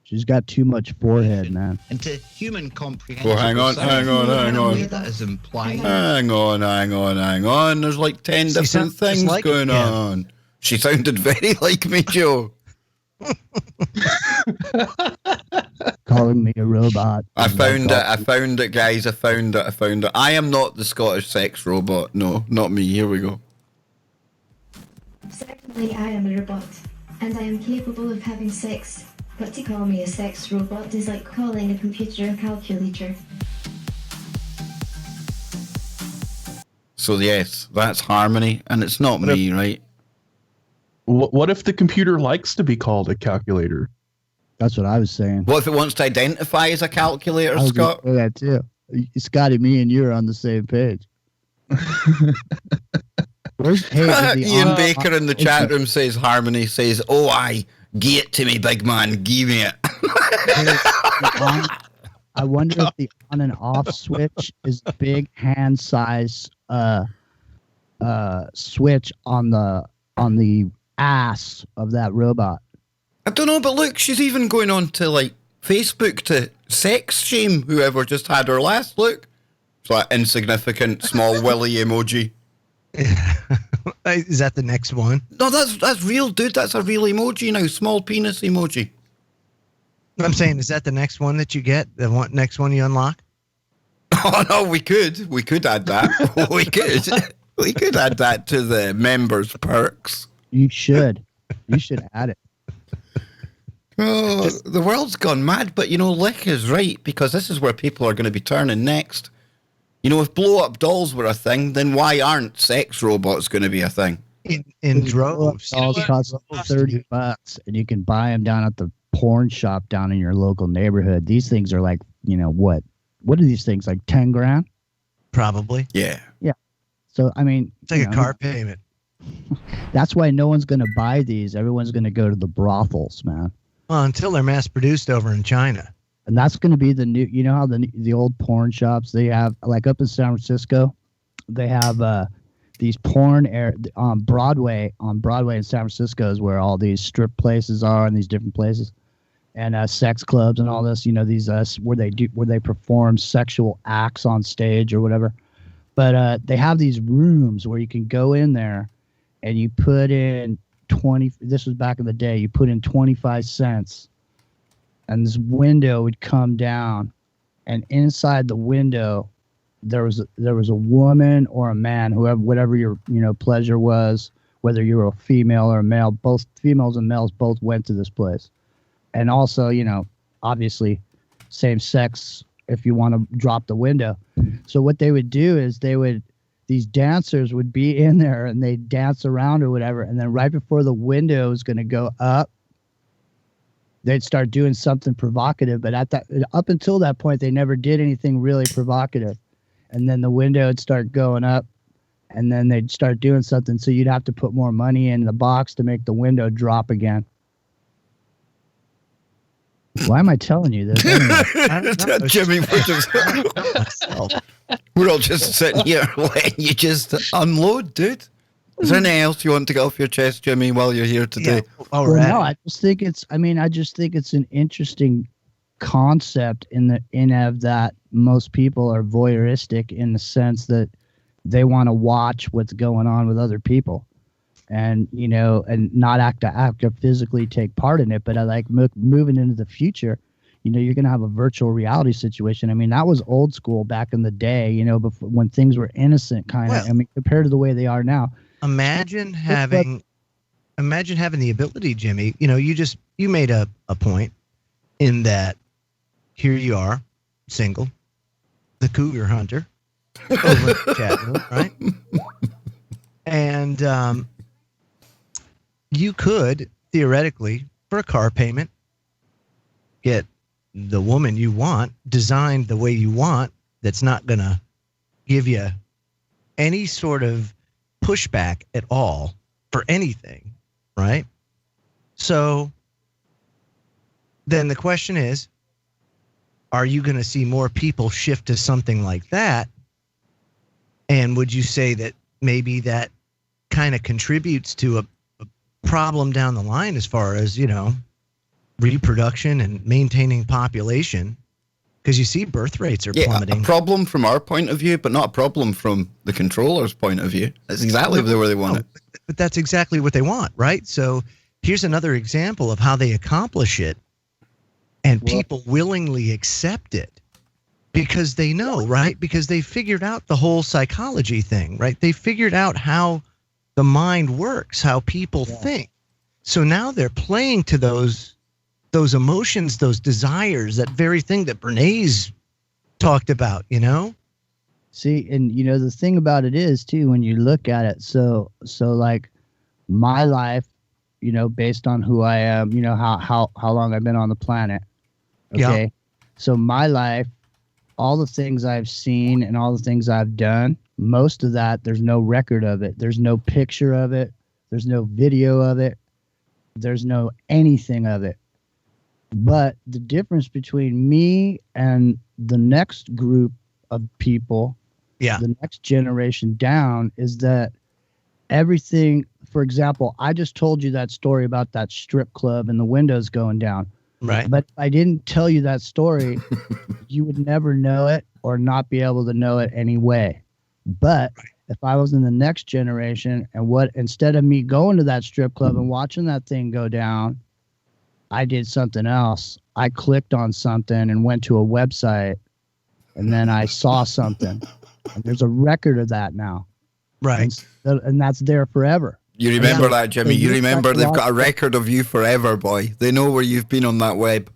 She's got too much forehead, man. Into human comprehension. Well, hang on. That is implied. Hang on. There's like 10 different things like going on. She sounded very like me, Joe. Calling me a robot. I found it, guys. I found it. I am not the Scottish sex robot. No, not me. Here we go. Secondly, I am a robot, and I am capable of having sex. But to call me a sex robot is like calling a computer a calculator. So yes, that's Harmony, and it's not me, right? What if the computer likes to be called a calculator? That's what I was saying. What if it wants to identify as a calculator, Scott? I was that too. Scotty, me and you are on the same page. Ian Baker in the chat room says Harmony says, "Oh, I get it to me, big man, give me it." I wonder if the on and off switch is a big hand size switch on the ass of that robot. I don't know, but look, she's even going on to like Facebook to sex shame whoever just had her last. Look, it's that insignificant small willy emoji. Is that the next one? No, that's real, dude. That's a real emoji now. Small penis emoji. I'm saying, is that the next one that you get? The next one you unlock? Oh no, we could add that. we could add that to the members' perks. You should add it. Oh, the world's gone mad, but Lick is right, because this is where people are going to be turning next. If blow-up dolls were a thing, then why aren't sex robots going to be a thing? In droves. Dolls cost $30, and you can buy them down at the porn shop down in your local neighborhood. These things are like, what? What are these things, like 10 grand? Probably. Yeah. Yeah. So, I mean... It's like a car payment. That's why no one's going to buy these. Everyone's going to go to the brothels, man. Well, until they're mass-produced over in China. And that's going to be the new, how the old porn shops, they have, like up in San Francisco, they have these porn on Broadway in San Francisco is where all these strip places are and these different places, and sex clubs and all this, these where they perform sexual acts on stage or whatever. But they have these rooms where you can go in there and you put in this was back in the day, you put in 25 cents. And this window would come down, and inside the window, there was a woman or a man, whatever your pleasure was, whether you were a female or a male. Both females and males both went to this place, and also obviously same sex if you want to drop the window. So what they would do is these dancers would be in there and they'd dance around or whatever, and then right before the window is going to go up, they'd start doing something provocative, but up until that point, they never did anything really provocative. And then the window would start going up, and then they'd start doing something. So you'd have to put more money in the box to make the window drop again. Why am I telling you this? Anyway, Jimmy, we're all just sitting here letting you just unload, dude. Is there anything else you want to get off your chest, Jimmy, while you're here today? Yeah. All right. No, I just think it's an interesting concept in that most people are voyeuristic in the sense that they want to watch what's going on with other people, and and not act or physically take part in it. But I like moving into the future. You're going to have a virtual reality situation. I mean, that was old school back in the day, before, when things were innocent, kind of. I mean, compared to the way they are now. Imagine having the ability, Jimmy. You made a point in that here you are, single, the Cougar hunter, over in the chat room, right? And you could theoretically, for a car payment, get the woman you want designed the way you want. That's not going to give you any sort of pushback at all for anything, right? So then the question is, are you going to see more people shift to something like that? And would you say that maybe that kind of contributes to a problem down the line as far as, reproduction and maintaining population? Because you see birth rates are plummeting. A problem from our point of view, but not a problem from the controller's point of view. That's exactly where they want it. But that's exactly what they want, right? So here's another example of how they accomplish it, and people willingly accept it because they know, right? Because they figured out the whole psychology thing, right? They figured out how the mind works, how people think. So now they're playing to those emotions, those desires, that very thing that Bernays talked about, See, and the thing about it is too, when you look at it, so like my life, based on who I am, how long I've been on the planet. Okay. Yeah. So my life, all the things I've seen and all the things I've done, most of that, there's no record of it. There's no picture of it. There's no video of it. There's no anything of it. But the difference between me and the next group of people, the next generation down, is that everything, for example, I just told you that story about that strip club and the windows going down. Right. But if I didn't tell you that story, you would never know it or not be able to know it anyway. But if I was in the next generation and instead of me going to that strip club and watching that thing go down, I did something else. I clicked on something and went to a website, and then I saw something. And there's a record of that now. Right. And that's there forever. You remember that, Jimmy. You remember they've got a record of you forever, boy. They know where you've been on that web.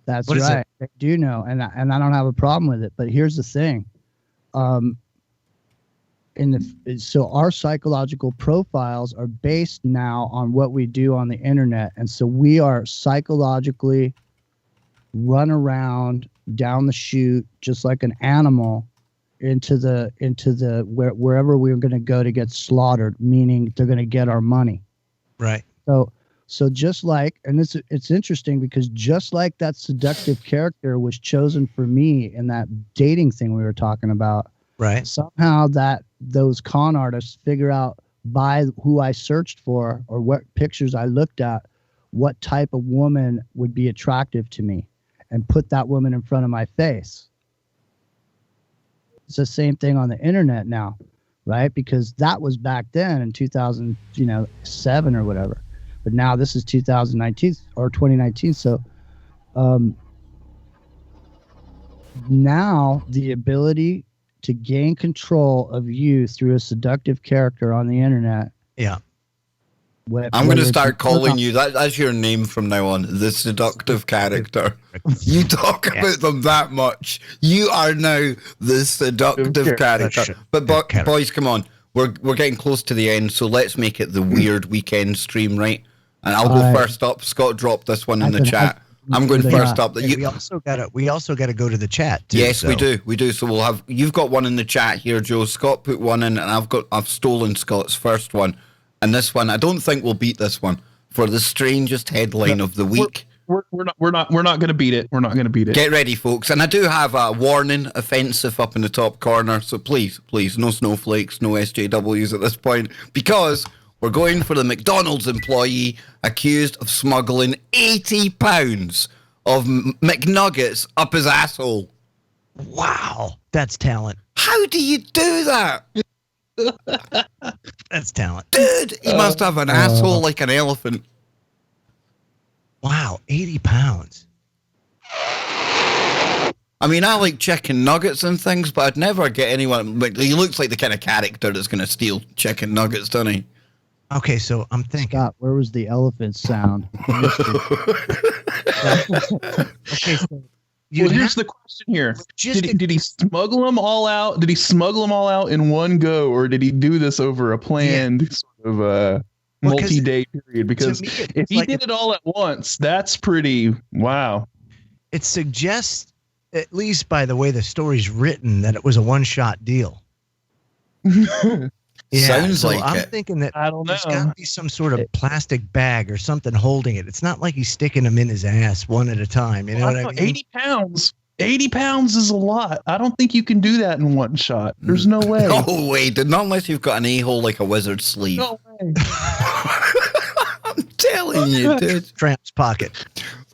That's right. They do know, and I don't have a problem with it. But here's the thing. So our psychological profiles are based now on what we do on the internet, and so we are psychologically run around down the chute just like an animal into the wherever we're going to go to get slaughtered, meaning they're going to get our money. Right. So just like, and it's interesting because just like that seductive character was chosen for me in that dating thing we were talking about. Right. Somehow those con artists figure out by who I searched for or what pictures I looked at, what type of woman would be attractive to me, and put that woman in front of my face. It's the same thing on the internet now, right? Because that was back then in 2007 or whatever. But now this is 2019 or 2019. So now the ability to gain control of you through a seductive character on the internet. Yeah. I'm going to start calling you, that's your name from now on, the seductive character. You talk about them that much. You are now the seductive character. But boys, come on. We're getting close to the end, so let's make it the weird weekend stream, right? And I'll go first up. Scott dropped this one in the chat. I'm going first up. We also gotta go to the chat too. Yes, we do. So you've got one in the chat here, Joe. Scott put one in, and I've stolen Scott's first one. And this one, I don't think we'll beat this one for the strangest headline of the week. We're not going to beat it. We're not going to beat it. Get ready, folks. And I do have a warning, offensive up in the top corner. So please, no snowflakes, no SJWs at this point, because we're going for the McDonald's employee accused of smuggling 80 pounds of McNuggets up his asshole. Wow, that's talent. How do you do that? That's talent. Dude, he must have an asshole like an elephant. Wow, 80 pounds. I mean, I like chicken nuggets and things, but I'd never get anyone. Like, he looks like the kind of character that's going to steal chicken nuggets, doesn't he? Okay, so I'm thinking. Scott, where was the elephant sound? Okay, so here's the question here: did he smuggle them all out? Did he smuggle them all out in one go, or did he do this over a planned sort of multi-day period? Because if he did it all at once, that's pretty wow. It suggests, at least by the way the story's written, that it was a one-shot deal. Yeah, Sounds so like I'm it. thinking that I don't there's know. got to be some sort of plastic bag or something holding it. It's not like he's sticking them in his ass one at a time. You know what I mean? 80 pounds. 80 pounds is a lot. I don't think you can do that in one shot. There's no way. No way, dude. Not unless you've got an a-hole like a wizard's sleeve. No way. I'm telling you, dude. Tramp's pocket.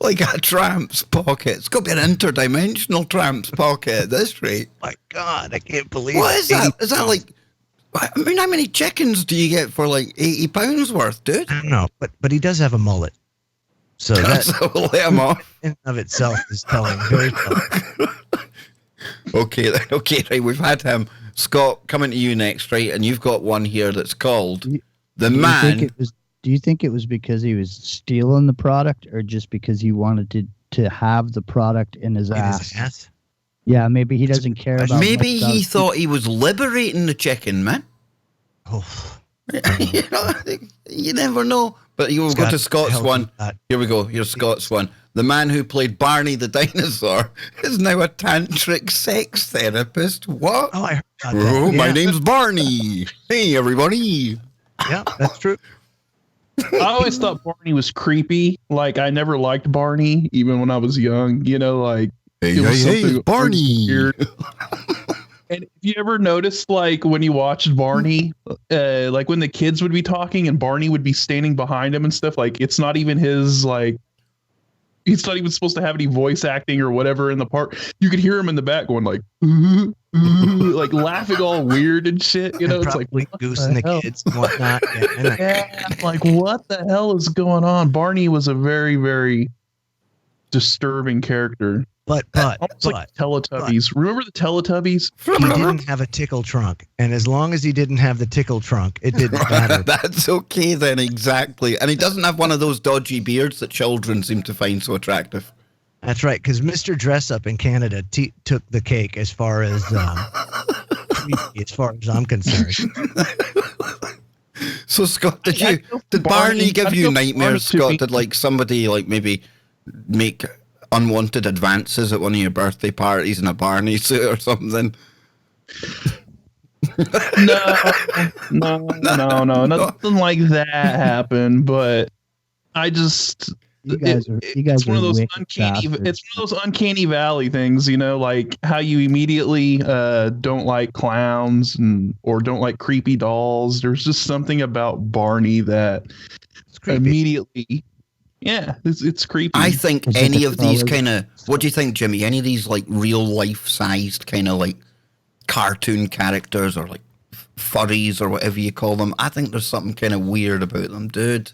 Like a tramp's pocket. It's got to be an interdimensional tramp's pocket at this rate. My God, I can't believe What it. is that? 80 Is that like... I mean, how many chickens do you get for like 80 pounds worth, dude? I don't know, but he does have a mullet. So that So let him off. in and of itself is telling very well. Okay, right. We've had him. Scott, coming to you next, right? And you've got one here that's called The Man. Do you think it was because he was stealing the product, or just because he wanted to have the product in his ass? Yeah, maybe he doesn't care about. Maybe he thought he was liberating the chicken, man. Oh. You know, you never know. But you will go to Scott's one. Here we go. Here's Scott's one. The man who played Barney the dinosaur is now a tantric sex therapist. What? Oh, I heard about Oh, that. my Yeah. name's Barney. Hey, everybody. Yeah, that's true. I always thought Barney was creepy. Like, I never liked Barney, even when I was young. You know, like, Hey, it was hey, something it's Barney. weird. And if you ever noticed, like, when you watched Barney, like when the kids would be talking and Barney would be standing behind him and stuff, like, it's not even his, like, he's not even supposed to have any voice acting or whatever in the part. You could hear him in the back going like, like laughing all weird and shit. You know, And it's like, probably what goosing the hell? kids and whatnot. Yeah, Yeah, like, what the hell is going on? Barney was a very, very disturbing character. But Almost like Teletubbies. Remember the Teletubbies? he didn't have a tickle trunk, and as long as he didn't have the tickle trunk, it didn't matter. That's okay then, exactly. And he doesn't have one of those dodgy beards that children seem to find so attractive. That's right, because Mr. Dress Up in Canada took the cake as far as I'm concerned. So Scott, did Barney give you nightmares, Scott? Did like somebody like maybe make unwanted advances at one of your birthday parties in a Barney suit or something? No, nothing like that happened. But I just, it's one of those uncanny. It's one of those uncanny valley things, you know, like how you immediately don't like clowns or don't like creepy dolls. There's just something about Barney that immediately. Yeah, it's creepy. I think any of these kind of, what do you think, Jimmy? Any of these like real life sized kind of like cartoon characters or like furries or whatever you call them, I think there's something kind of weird about them, dude.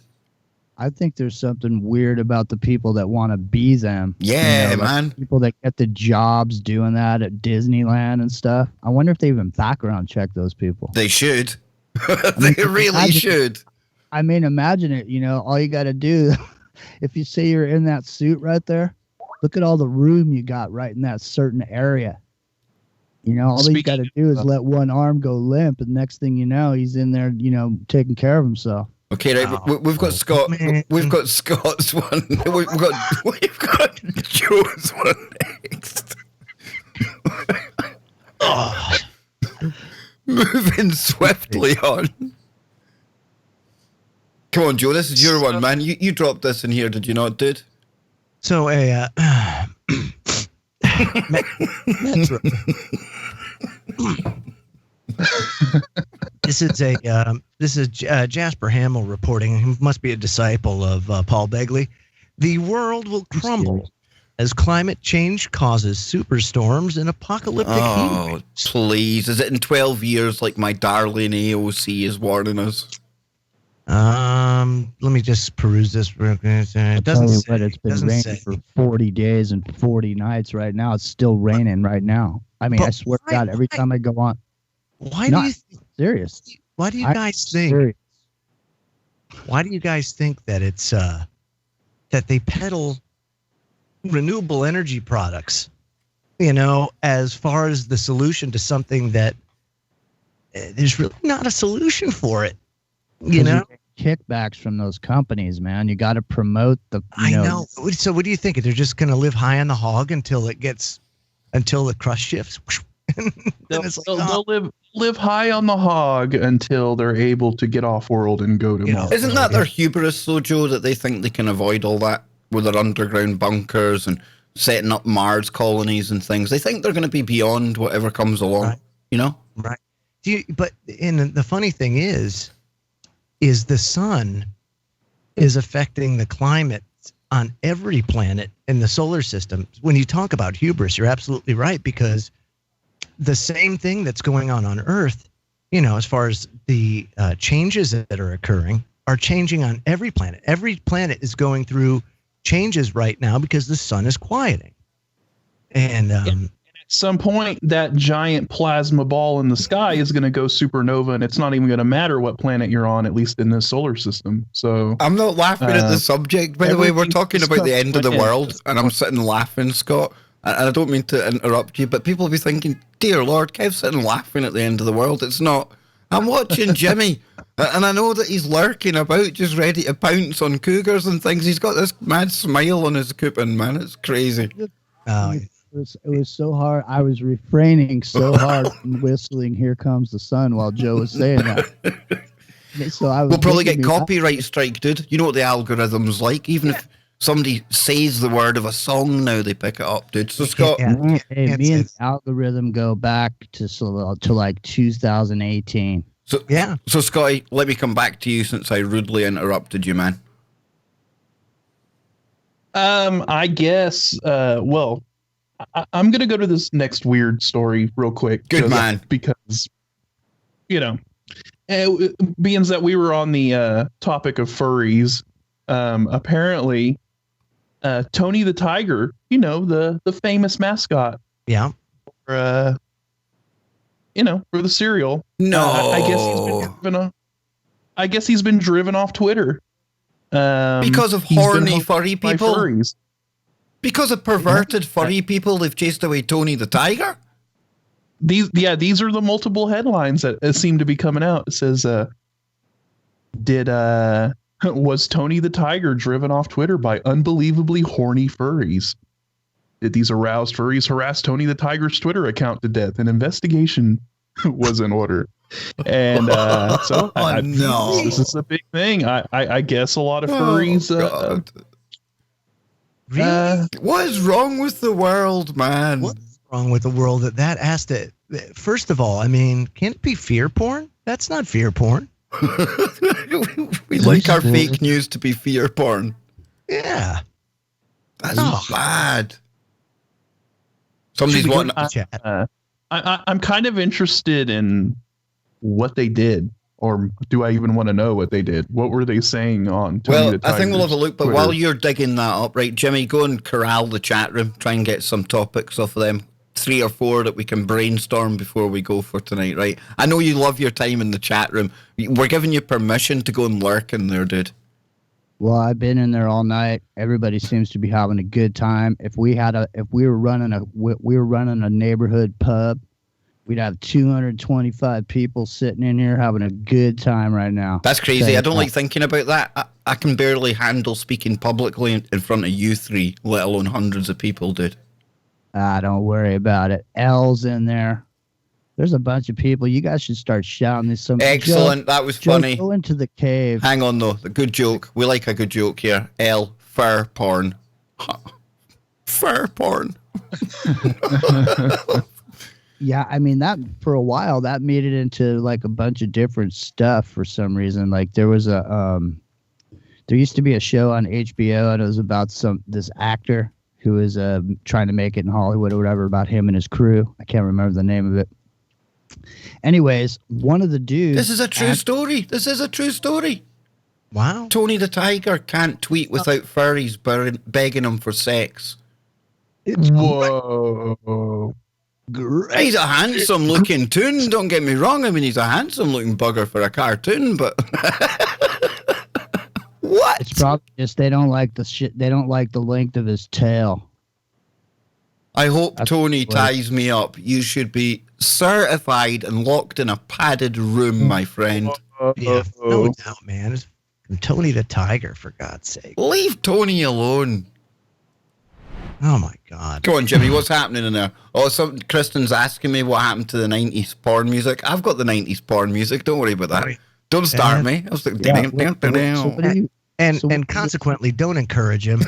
I think there's something weird about the people that want to be them. Yeah, you know, man. Like people that get the jobs doing that at Disneyland and stuff. I wonder if they even background check those people. They should. They really should. I mean, imagine it, you know, all you got to do, if you say you're in that suit right there, look at all the room you got right in that certain area. You know, all you got to do is let one arm go limp, and next thing you know, he's in there, you know, taking care of himself. Okay, right. We've got Scott. We've got Scott's one. We've got Joe's one next. Moving swiftly on. Come on, Joe. This is your one, man. You dropped this in here, did you not, dude? So This is Jasper Hamill reporting. He must be a disciple of Paul Begley. The world will crumble as climate change causes superstorms and apocalyptic heat. Oh, please. Is it in 12 years like my darling AOC is warning us? Let me just peruse this. It doesn't say. But it's been raining for 40 days and 40 nights right now. It's still raining right now. I mean, I swear to God, every time I go on. Why do you serious? Why do you guys think? Serious. Why do you guys think that it's that they peddle renewable energy products? You know, as far as the solution to something that there's really not a solution for it. You know, kickbacks from those companies, man. You got to promote the. I know. So, what do you think? They're just going to live high on the hog until the crust shifts. They'll live high on the hog until they're able to get off world and go to Mars. Isn't that their hubris, though, Joe, that they think they can avoid all that with their underground bunkers and setting up Mars colonies and things? They think they're going to be beyond whatever comes along, you know? Right. But the funny thing is the sun is affecting the climate on every planet in the solar system. When you talk about hubris, you're absolutely right, because the same thing that's going on Earth, you know, as far as the changes that are occurring, are changing on every planet. Every planet is going through changes right now because the sun is quieting. And at some point, that giant plasma ball in the sky is going to go supernova, and it's not even going to matter what planet you're on, at least in this solar system. So I'm not laughing at the subject, by the way. We're talking about the end of the world, and I'm sitting laughing, Scott. And I don't mean to interrupt you, but people will be thinking, dear Lord, Kev's sitting laughing at the end of the world. It's not. I'm watching Jimmy, and I know that he's lurking about, just ready to pounce on cougars and things. He's got this mad smile on his coupon, man. It's crazy. It was so hard. I was refraining so hard from whistling "Here Comes the Sun" while Joe was saying that. So we'll probably get copyright strike, dude. You know what the algorithm's like. Even if somebody says the word of a song now, they pick it up, dude. So Scott, me and the algorithm go back to like 2018. So yeah. So Scotty, let me come back to you since I rudely interrupted you, man. I guess. Well, I'm gonna go to this next weird story real quick. Good man. Because, you know, being that we were on the topic of furries, apparently. Tony the Tiger, you know, the famous mascot. Yeah. For, you know, for the cereal. No. I guess he's been driven off Twitter. Because of horny furry people? Furries. Because of perverted furry people, they've chased away Tony the Tiger? These are the multiple headlines that seem to be coming out. It says, was Tony the Tiger driven off Twitter by unbelievably horny furries? Did these aroused furries harass Tony the Tiger's Twitter account to death? An investigation was in order. And so no, this is a big thing. I guess a lot of furries. Really? What is wrong with the world, man? What's wrong with the world that has to? First of all, I mean, can't it be fear porn? That's not fear porn. We like our fake news to be fear porn. Yeah. That's bad. Somebody's wanting to chat. I'm kind of interested in what they did, or do I even want to know what they did? What were they saying on Tony the Tiger's I think we'll have a look, but Twitter? while you're digging that up, right, Jimmy, go and corral the chat room, try and get some topics off of them. 3 or 4 that we can brainstorm before we go for tonight, right? I know you love your time in the chat room. We're giving you permission to go and lurk in there, dude. Well, I've been in there all night. Everybody seems to be having a good time. If we were running a neighborhood pub, we'd have 225 people sitting in here having a good time right now. That's crazy. I don't like thinking about that. I can barely handle speaking publicly in front of you 3, let alone hundreds of people, dude. Don't worry about it. L's in there. There's a bunch of people. You guys should start shouting this. Excellent. That was funny. Go into the cave. Hang on, though. A good joke. We like a good joke here. L, fur porn. Fur porn. Yeah, I mean, that for a while, that made it into like a bunch of different stuff for some reason. Like there was there used to be a show on HBO, and it was about this actor who was trying to make it in Hollywood or whatever, about him and his crew. I can't remember the name of it. Anyways, one of the dudes... This is a true story. This is a true story. Wow. Tony the Tiger can't tweet without furries begging him for sex. Whoa. Great. He's a handsome-looking toon, don't get me wrong. I mean, he's a handsome-looking bugger for a cartoon, but... What? It's probably just they don't like the shit. They don't like the length of his tail. I hope Tony ties me up. You should be certified and locked in a padded room, my friend. Yeah, no doubt, man. It's from Tony the Tiger, for God's sake. Leave Tony alone. Oh my God. Come on, Jimmy, what's happening in there? Oh, Kristen's asking me what happened to the 90s porn music. I've got the 90s porn music. Don't worry about that. Don't start me. I was like, and consequently, don't encourage him.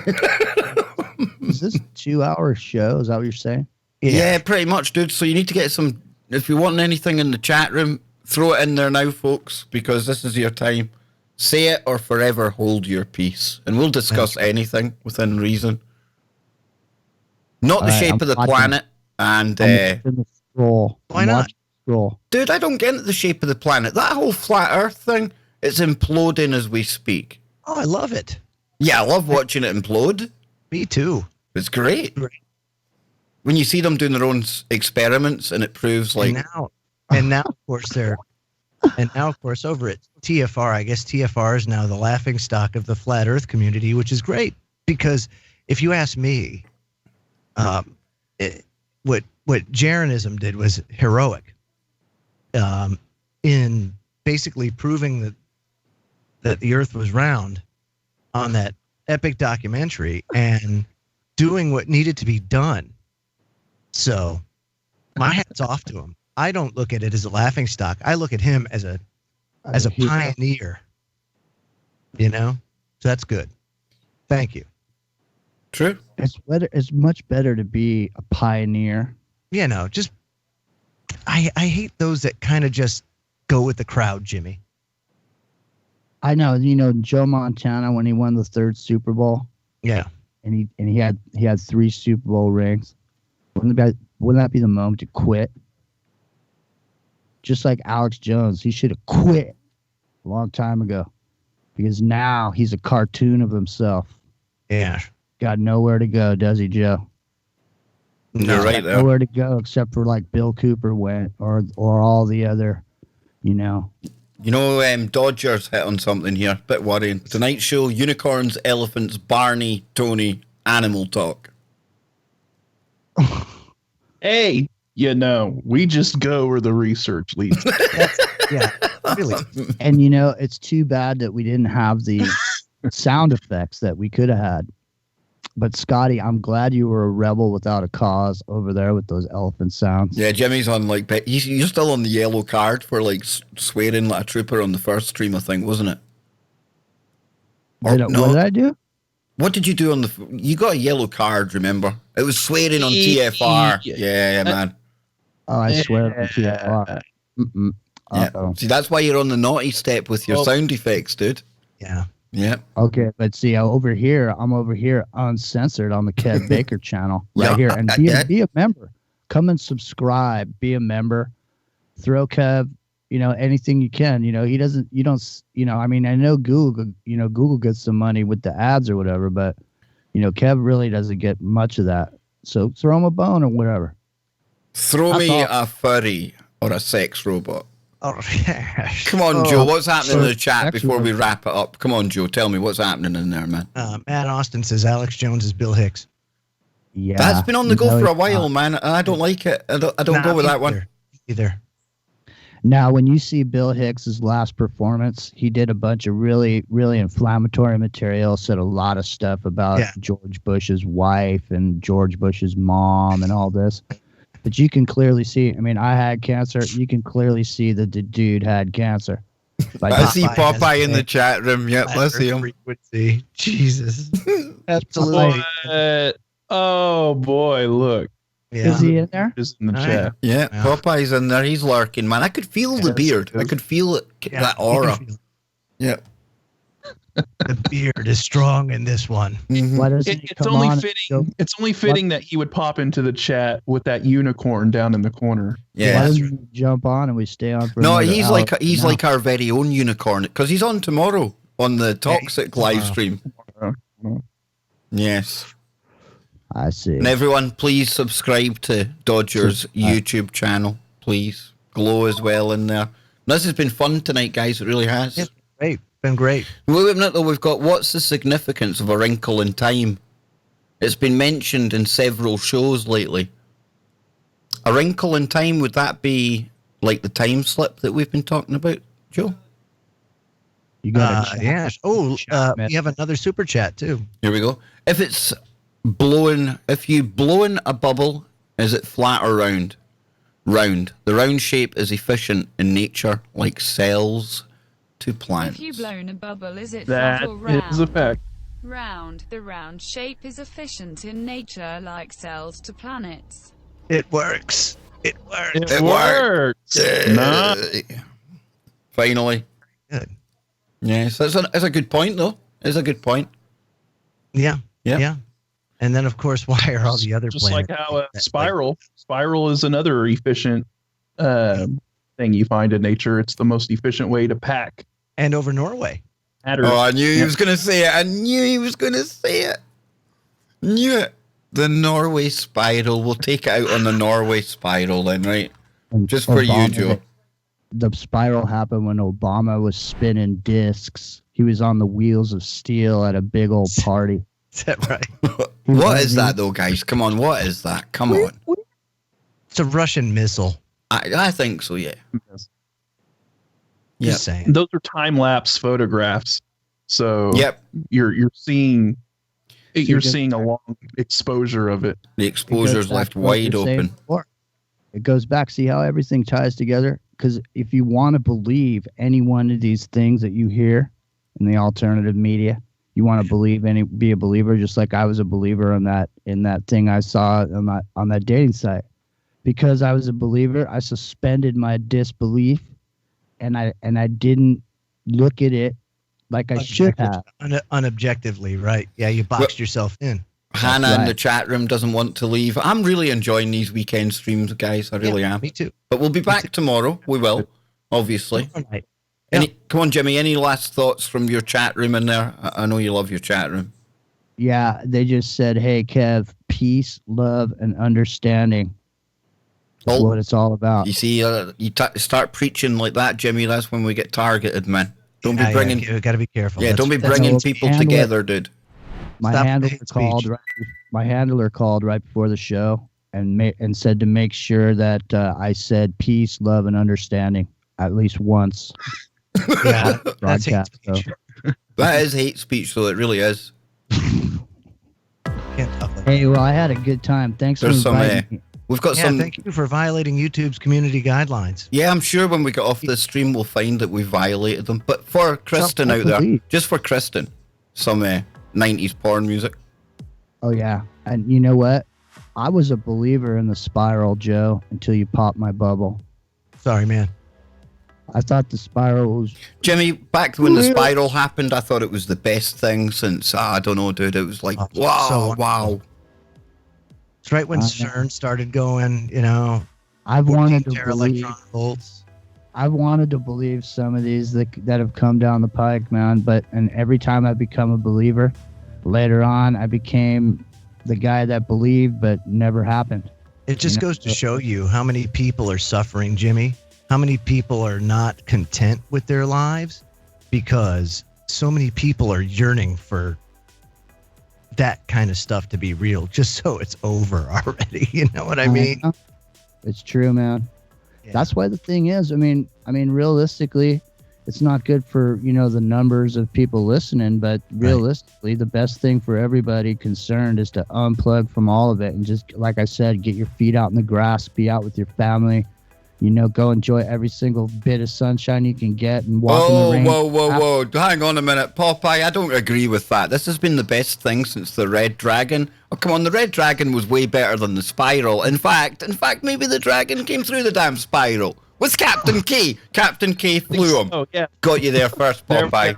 Is this a 2-hour show? Is that what you're saying? Yeah, pretty much, dude. So you need to get some. If you want anything in the chat room, throw it in there now, folks, because this is your time. Say it or forever hold your peace, and we'll discuss anything within reason. Not the shape of the planet, and scroll. Why not? Scroll. Dude, I don't get into the shape of the planet. That whole flat Earth thing, it's imploding as we speak. Oh, I love it. Yeah, I love watching it implode. Me too. It's great. When you see them doing their own experiments, and it proves like. And now, of course, over at TFR, I guess TFR is now the laughing stock of the flat Earth community, which is great because if you ask me, what Jaronism did was heroic, in basically proving that the Earth was round on that epic documentary and doing what needed to be done. So, my hat's off to him. I don't look at it as a laughing stock. I look at him as a pioneer. You know, so that's good. Thank you. True. It's much better to be a pioneer. You know, just I hate those that kind of just go with the crowd, Jimmy. I know, you know, Joe Montana when he won the 3rd Super Bowl. Yeah. And he had 3 Super Bowl rings. Wouldn't that be the moment to quit? Just like Alex Jones, he should have quit a long time ago because now he's a cartoon of himself. Yeah. Got nowhere to go, does he, Joe? You're right there. Nowhere to go except for like Bill Cooper went or all the other, you know. You know, Dodgers hit on something here. Bit worrying. Tonight's show: unicorns, elephants, Barney, Tony, animal talk. Hey, you know, we just go where the research leads. Yeah, really. And you know, it's too bad that we didn't have the sound effects that we could have had. But Scotty, I'm glad you were a rebel without a cause over there with those elephant sounds. Yeah, Jimmy's on like you're still on the yellow card for like swearing like a trooper on the first stream, I think, wasn't it? What did I do? What did you do on the? You got a yellow card, remember? It was swearing on TFR. Yeah, man. Oh, I swear on TFR. Yeah. See, that's why you're on the naughty step with your sound effects, dude. Yeah. Yeah. Okay, but see, I'm over here uncensored on the Kev Baker channel here, and be a member. Come and subscribe. Be a member. Throw Kev, you know, anything you can. You know, I mean, I know Google gets some money with the ads or whatever, but you know, Kev really doesn't get much of that. So throw him a bone or whatever. Throw me a furry or a sex robot. Oh, yeah. Come on, Joe. What's happening in the chat before we wrap it up? Come on, Joe. Tell me what's happening in there, man. Matt Austin says Alex Jones is Bill Hicks. Yeah, that's been on the go for a while, man. I don't like it. I don't go with that one either. Now, when you see Bill Hicks's last performance, he did a bunch of really, really inflammatory material, said a lot of stuff about George Bush's wife and George Bush's mom and all this. But you can clearly see, I mean, I had cancer. You can clearly see that the dude had cancer. I see Popeye in the chat room. Yep, let's see him. Frequency. Jesus. Absolutely. Oh, boy, look. Yeah. Is he in there? Just in the chat. Yeah, Popeye's in there. He's lurking, man. I could feel the beard. I could feel it, that aura. Yeah. The beard is strong in this one. Mm-hmm. Why doesn't it's only fitting. It's only fitting that he would pop into the chat with that unicorn down in the corner. Yeah. Why doesn't he jump on and we stay on for? No, he's like our very own unicorn because he's on tomorrow on the Toxic live stream. Yes. I see. And everyone, please subscribe to Dodger's YouTube channel. Please. Glow as well in there. This has been fun tonight, guys. It really has. It's great. Been great. Wait a minute, though. We've got what's the significance of a wrinkle in time? It's been mentioned in several shows lately. A wrinkle in time, would that be like the time slip that we've been talking about, Joe? You got yeah. Oh, we have another super chat, too. Here we go. If it's if you blow in a bubble, is it flat or round? Round. The round shape is efficient in nature, like cells to plants. If you blow in a bubble, is it That flat or round? is a fact. Round. The round shape is efficient in nature, like cells to planets. It works. It works. It works. Nah. Finally. Good. Yeah, so it's a good point, though. It's a good point. Yeah. Yeah. Yeah. And then, of course, why are all the other Just planets? like how spiral is another efficient thing you find in nature. It's the most efficient way to pack. And over Norway. Oh, I knew he was going to say it. I knew he was going to say it. Knew it. The Norway spiral. We'll take it out on the Norway spiral then, right? Just for you, Joe. The spiral happened when Obama was spinning discs. He was on the wheels of steel at a big old party. Is that right? What is that, though, guys? Come on, what is that? Come on. It's a Russian missile. I think so, yeah. Just saying. Those are time-lapse photographs. So Yep. you're seeing a long exposure of it. The exposure's left wide open. It goes back. See how everything ties together? Because if you want to believe any one of these things that you hear in the alternative media, you want to be a believer, just like I was a believer in that thing I saw on that dating site. Because I was a believer, I suspended my disbelief, and I didn't look at it like I should have. Unobjectively, right? Yeah, you boxed yourself in. Hannah in the chat room doesn't want to leave. I'm really enjoying these weekend streams, guys. I really am. Me too. But we'll be back tomorrow. We will, obviously. Right. Come on, Jimmy. Any last thoughts from your chat room in there? I know you love your chat room. Yeah, they just said, "Hey, Kev, peace, love, and understanding." That's what it's all about. You see, you start preaching like that, Jimmy. That's when we get targeted, man. Don't be bringing. You got to be careful. Yeah, don't be bringing people together, dude. My handler called right before the show and said to make sure that I said peace, love, and understanding at least once. Yeah, that's hate speech. That is hate speech, though. It really is. Hey, well, I had a good time. Thanks for inviting me. We've got some. Thank you for violating YouTube's community guidelines. Yeah, I'm sure when we get off the stream, we'll find that we violated them. But for Kristen out there, just for Kristen, some 90s porn music. Oh, yeah. And you know what? I was a believer in the spiral, Joe, until you popped my bubble. Sorry, man. I thought the spiral was... Jimmy, back when the spiral happened, I thought it was the best thing since, I don't know, dude. It was like, wow. It's right when CERN started going, I've wanted to believe... electron volts. I've wanted to believe some of these that have come down the pike, man. And every time I become a believer, later on, I became the guy that believed, but never happened. It just goes to show you how many people are suffering, Jimmy. How many people are not content with their lives because so many people are yearning for that kind of stuff to be real, just so it's over already. You know what I mean? It's true, man. Yeah. That's why the thing is, I mean, realistically, it's not good for, the numbers of people listening, but realistically, the best thing for everybody concerned is to unplug from all of it and just, like I said, get your feet out in the grass, be out with your family, go enjoy every single bit of sunshine you can get and walk in the rain. Whoa. Hang on a minute. Popeye, I don't agree with that. This has been the best thing since the Red Dragon. Oh, come on. The Red Dragon was way better than the Spiral. In fact, maybe the dragon came through the damn Spiral. What's Captain K? Captain K flew him. Oh, yeah. Got you there first, Popeye.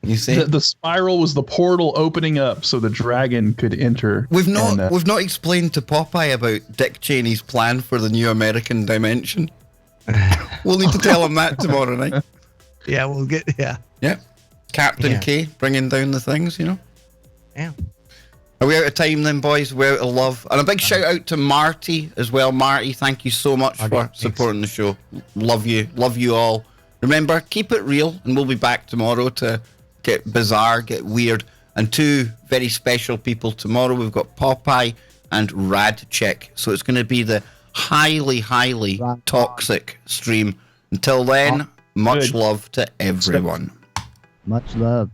You see? The spiral was the portal opening up so the dragon could enter. We've not explained to Popeye about Dick Cheney's plan for the new American dimension. We'll need to tell him that tomorrow night. Yeah, we'll get, Yeah. Captain K bringing down the things, Yeah. Are we out of time then, boys? We're out of love. And a big shout out to Marty as well. Marty, thank you so much for supporting the show. Love you. Love you all. Remember, keep it real, and we'll be back tomorrow to get bizarre, get weird. And two very special people tomorrow. We've got Popeye and Radchick. So it's going to be the highly, highly toxic stream. Until then, much love to everyone. Much love.